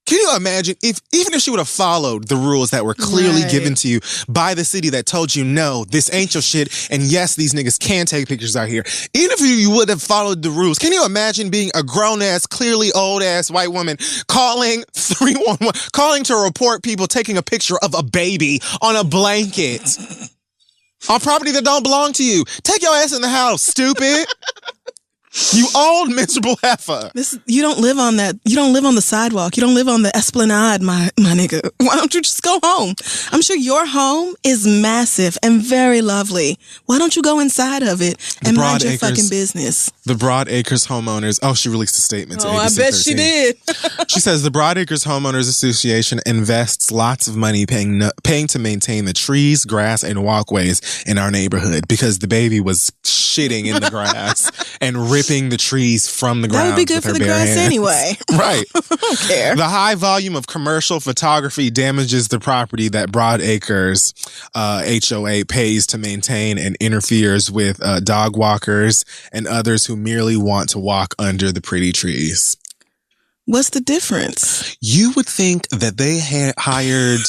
can you imagine even if she would have followed the rules that were clearly given to you by the city that told you, no, this ain't your shit, and yes, these niggas can take pictures out here. Even if you would have followed the rules, can you imagine being a grown-ass, clearly old-ass white woman calling 311, calling to report people taking a picture of a baby on a blanket on property that don't belong to you? Take your ass in the house, stupid. You old miserable heifer. You don't live on that. You don't live on the sidewalk. You don't live on the esplanade, my nigga. Why don't you just go home? I'm sure your home is massive and very lovely. Why don't you go inside of it and mind your fucking business? The Broad Acres homeowners. Oh, she released a statement to ABC I bet 13. She did. She says the Broad Acres Homeowners Association invests lots of money paying to maintain the trees, grass, and walkways in our neighborhood because the baby was shitting in the grass and ripping the trees from the ground. That would be good for the grass hands. Anyway. Right. I don't care. The high volume of commercial photography damages the property that Broad Acres HOA pays to maintain and interferes with dog walkers and others who merely want to walk under the pretty trees. What's the difference? You would think that they had hired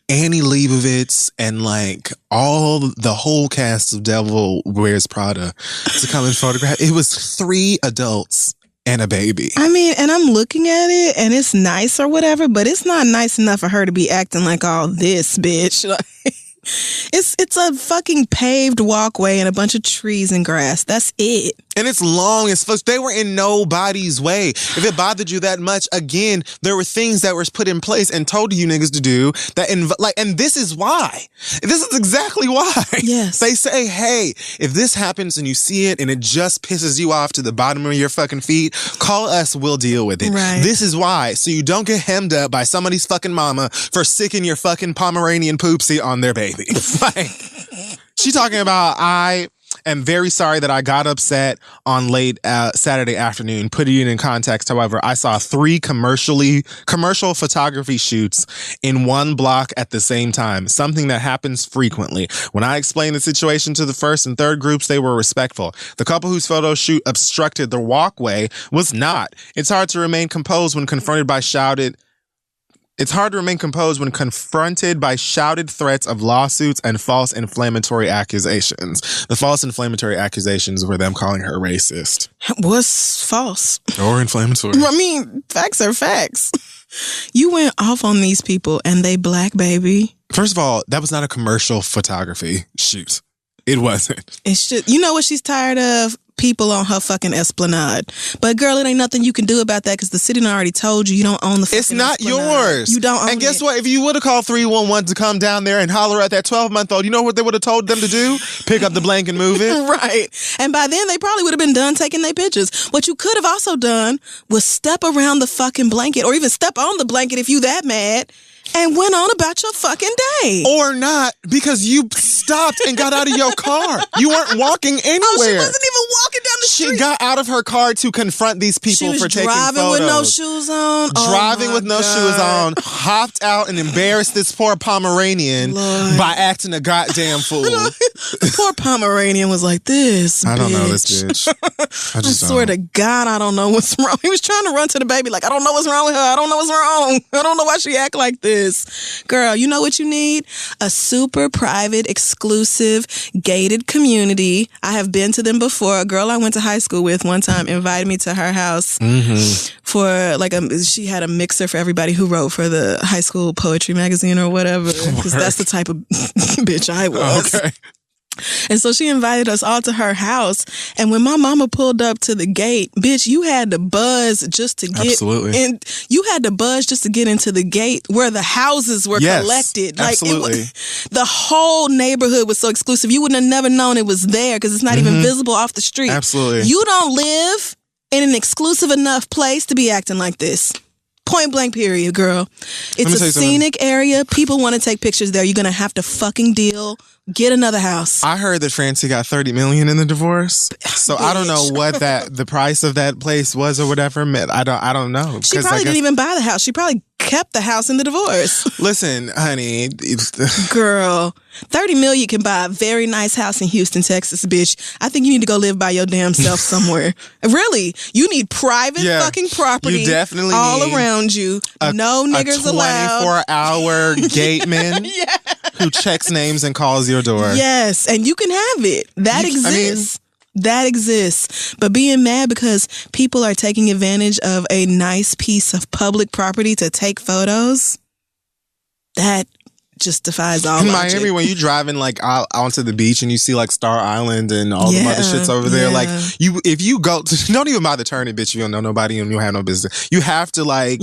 Annie Leibovitz and like the whole cast of Devil Wears Prada to come and photograph. It was 3 adults and a baby. I mean, and I'm looking at it and it's nice or whatever, but it's not nice enough for her to be acting like all this, bitch. Like, It's a fucking paved walkway and a bunch of trees and grass. That's it. And it's long as fuck. They were in nobody's way. If it bothered you that much, again, there were things that were put in place and told you niggas to do that, and this is why. This is exactly why. Yes. They say, hey, if this happens and you see it and it just pisses you off to the bottom of your fucking feet, call us, we'll deal with it. Right. This is why. So you don't get hemmed up by somebody's fucking mama for sicking your fucking Pomeranian poopsie on their baby. Like, she talking about, I am very sorry that I got upset on late Saturday afternoon. Putting it in context, however, I saw 3 commercial photography shoots in one block at the same time, something that happens frequently. When I explained the situation to the first and third groups, they were respectful. The couple whose photo shoot obstructed the walkway was not. It's hard to remain composed when confronted by shouted threats of lawsuits and false inflammatory accusations. The false inflammatory accusations were them calling her racist. What's false? Or inflammatory. I mean, facts are facts. You went off on these people and they black, baby. First of all, that was not a commercial photography shoot. It wasn't. It's just, you know what she's tired of? People on her fucking esplanade. But girl, it ain't nothing you can do about that because the city done already told you don't own the fucking It's not esplanade. yours. You don't own it. And guess what? If you would have called 311 to come down there and holler at that 12-month-old, you know what they would have told them to do? Pick up the blanket and move it. Right. And by then, they probably would have been done taking their pictures. What you could have also done was step around the fucking blanket or even step on the blanket if you that mad and went on about your fucking day. Or not, because you stopped and got out of your car. You weren't walking anywhere. Oh, she wasn't even walking down the street. She got out of her car to confront these people for taking photos. Driving with no shoes on. Driving with no shoes on. Hopped out and embarrassed this poor Pomeranian by acting a goddamn fool. The poor Pomeranian was like, this I bitch. don't know this bitch. I swear to God, I don't know what's wrong. He was trying to run to the baby like, I don't know what's wrong with her. I don't know what's wrong. I don't know why she act like this. Girl, you know what you need? A super private, exclusive, gated community. I have been to them before. A girl I went to high school with one time invited me to her house for like she had a mixer for everybody who wrote for the high school poetry magazine or whatever. Because that's the type of bitch I was. Okay. And so she invited us all to her house. And when my mama pulled up to the gate, bitch, you had to buzz just to get in. You had to buzz just to get into the gate where the houses were collected. Like absolutely. The whole neighborhood was so exclusive. You wouldn't have never known it was there because it's not even visible off the street. Absolutely. You don't live in an exclusive enough place to be acting like this. Point blank period, girl. It's a scenic area. People want to take pictures there. You're going to have to fucking deal. Get another house. I heard that Francie got $30 million in the divorce. So I don't know what the price of that place was or whatever. I don't know. She probably didn't even buy the house. She probably kept the house in the divorce. Listen, honey. Girl, $30 million can buy a very nice house in Houston, Texas, bitch. I think you need to go live by your damn self somewhere. Really, you need private fucking property. You definitely all need around you. No niggers allowed. 24-hour gateman who checks names and calls your door. Yes, and you can have it. That exists. That exists. But being mad because people are taking advantage of a nice piece of public property to take photos, that just defies all logic. Miami, when you driving like out onto the beach and you see like Star Island and all the other shits over there, like if you go, don't even bother turning, bitch. You don't know nobody and you have no business. You have to like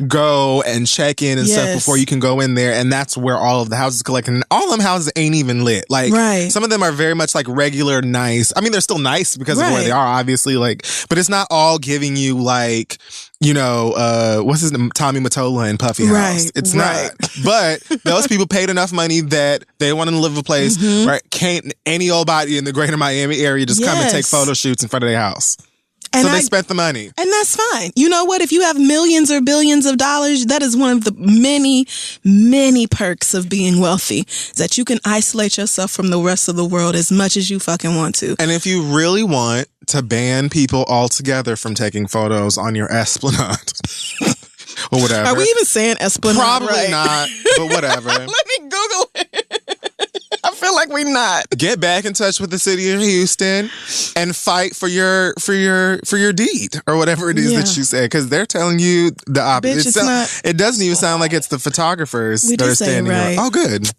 go and check in and stuff before you can go in there, and that's where all of the houses collected. And all them houses ain't even lit. Like some of them are very much like regular nice. I mean, they're still nice because of where they are, obviously. Like, but it's not all giving you like, you know, what's his name? Tommy Mottola and Puffy House. It's not. But those people paid enough money that they wanted to live a place where can't any old body in the greater Miami area just come and take photo shoots in front of their house. And so they spent the money. And that's fine. You know what? If you have millions or billions of dollars, that is one of the many, many perks of being wealthy, is that you can isolate yourself from the rest of the world as much as you fucking want to. And if you really want to ban people altogether from taking photos on your esplanade or whatever. Are we even saying esplanade? Probably not, but whatever. Let me Google it. I feel like we not. Get back in touch with the city of Houston and fight for your deed or whatever it is that you said, because they're telling you the opposite. Bitch, it doesn't even sound like it's the photographers that are standing there. Oh, good.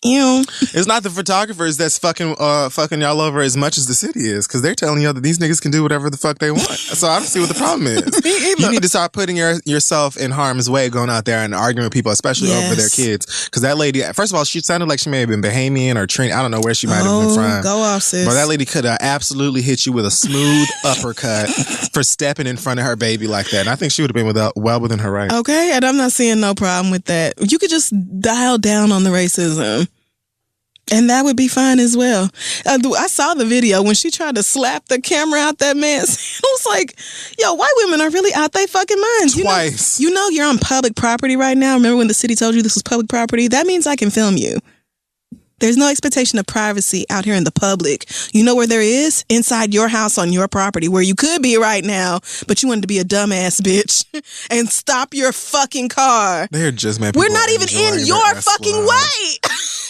Ew. It's not the photographers that's fucking y'all over as much as the city is, because they're telling y'all that these niggas can do whatever the fuck they want. So I don't see what the problem is. You need to start putting yourself in harm's way going out there and arguing with people, especially over their kids. Because that lady, first of all, she sounded like she may have been Bahamian or Trini. I don't know where she might have been from. Go off, sis. But that lady could have absolutely hit you with a smooth uppercut for stepping in front of her baby like that. And I think she would have been well within her right. Okay, and I'm not seeing no problem with that. You could just dial down on the racism. And that would be fine as well. I saw the video when she tried to slap the camera out that man's. It was like, yo, white women are really out their fucking minds. Twice. You know you're on public property right now. Remember when the city told you this was public property? That means I can film you. There's no expectation of privacy out here in the public. You know where there is? Inside your house on your property, where you could be right now, but you wanted to be a dumbass bitch and stop your fucking car. They're just mad. We're not even in your fucking way.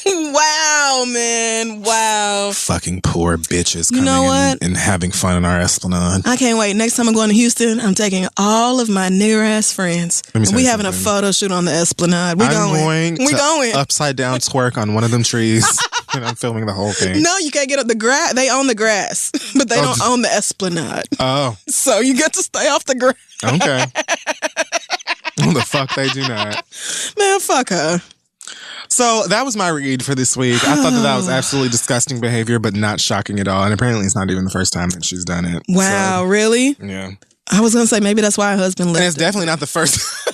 Wow, man. Wow. Fucking poor bitches coming and having fun in our Esplanade. I can't wait. Next time I'm going to Houston, I'm taking all of my nigger ass friends. And we having a photo shoot on the Esplanade. We going upside down twerk on one of them trees. And I'm filming the whole thing. No, you can't get up the grass. They own the grass, but they don't own the Esplanade. Oh. So you get to stay off the grass. Okay. Well, the fuck they do not. Man, fuck her. So that was my read for this week. I thought that was absolutely disgusting behavior, but not shocking at all. And apparently it's not even the first time that she's done it. Wow, really? Yeah. I was going to say maybe that's why her husband left. And it's definitely not the first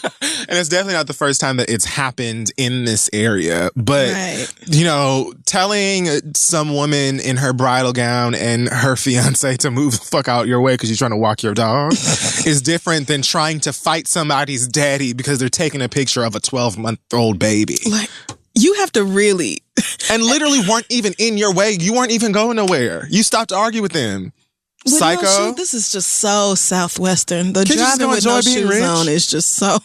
and it's definitely not the first time that it's happened in this area. But you know, telling some woman in her bridal gown and her fiance to move the fuck out your way because you're trying to walk your dog is different than trying to fight somebody's daddy because they're taking a picture of a 12-month-old baby. Like, you have to really and literally weren't even in your way. You weren't even going nowhere. You stopped to argue with them. Psycho. No, this is just so Southwestern. The driving with no shoes on is just so.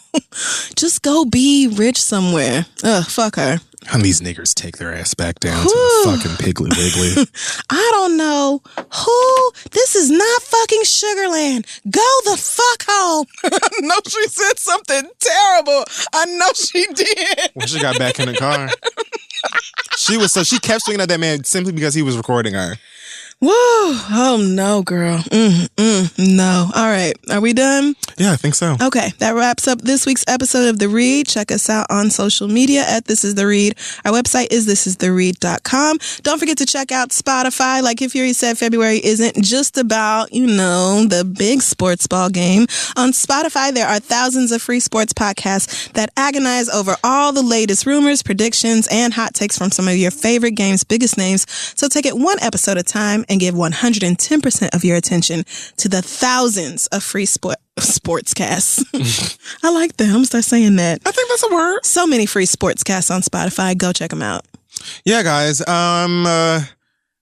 Just go be rich somewhere. Ugh, fuck her. And these niggers take their ass back down to the fucking Piggly Wiggly. I don't know who. This is not fucking Sugarland. Go the fuck home. I know she said something terrible. I know she did. When she got back in the car, she kept swinging at that man simply because he was recording her. Woo! Oh no, girl. No. All right. Are we done? Yeah, I think so. Okay. That wraps up this week's episode of The Read. Check us out on social media at This Is The Read. Our website is thisistheread.com. Don't forget to check out Spotify. Like Kid Fury said, February isn't just about, the big sports ball game. On Spotify, there are thousands of free sports podcasts that agonize over all the latest rumors, predictions, and hot takes from some of your favorite game's biggest names. So take it one episode at a time and give 110% of your attention to the thousands of free sportscasts. I like that. I'm going to start saying that. I think that's a word. So many free sportscasts on Spotify. Go check them out. Yeah, guys.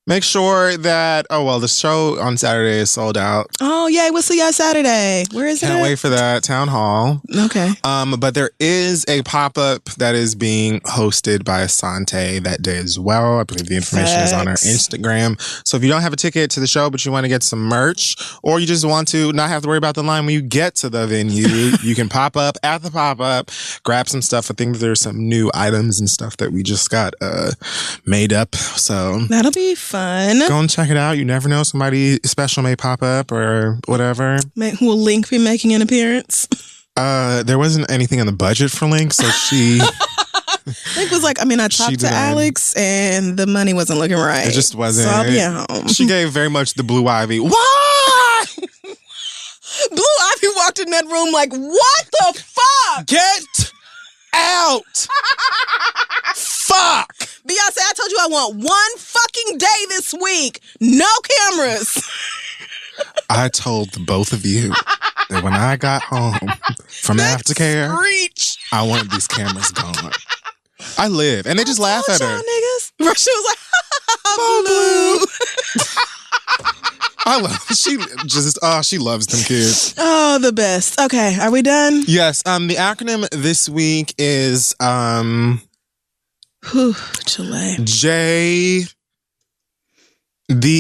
Make sure that, the show on Saturday is sold out. Oh, yay. We'll see y'all Saturday. Where is it? Can't wait for that. Town Hall. Okay. But there is a pop-up that is being hosted by Asante that day as well. I believe the information is on our Instagram. So if you don't have a ticket to the show, but you want to get some merch, or you just want to not have to worry about the line when you get to the venue, you can pop up at the pop-up, grab some stuff. I think that there's some new items and stuff that we just got made up. So that'll be fun. Go and check it out. You never know. Somebody special may pop up or whatever. Will Link be making an appearance? There wasn't anything on the budget for Link, so she... Link was like, I talked to Alex and the money wasn't looking right. It just wasn't. So I'll be at home. She gave very much the Blue Ivy. Why? Blue Ivy walked in that room like, what the fuck? Get out. Fuck. Beyonce, I told you I want one fucking day this week. No cameras. I told the both of you that when I got home from aftercare, I wanted these cameras gone. I live. And they just laugh at her. Niggas. She was like, Blue. I love she loves them kids. Oh, the best. Okay, are we done? Yes. The acronym this week is Chile. J. What?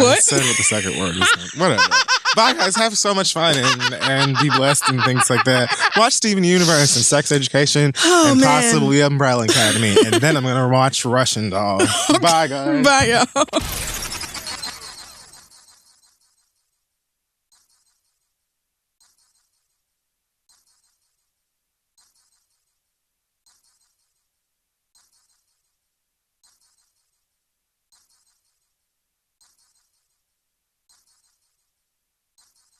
I said what the second word is. Whatever. Bye, guys. Have so much fun and be blessed and things like that. Watch Steven Universe and Sex Education and possibly Umbrella Academy. And then I'm going to watch Russian Doll. Bye, guys. Bye, y'all.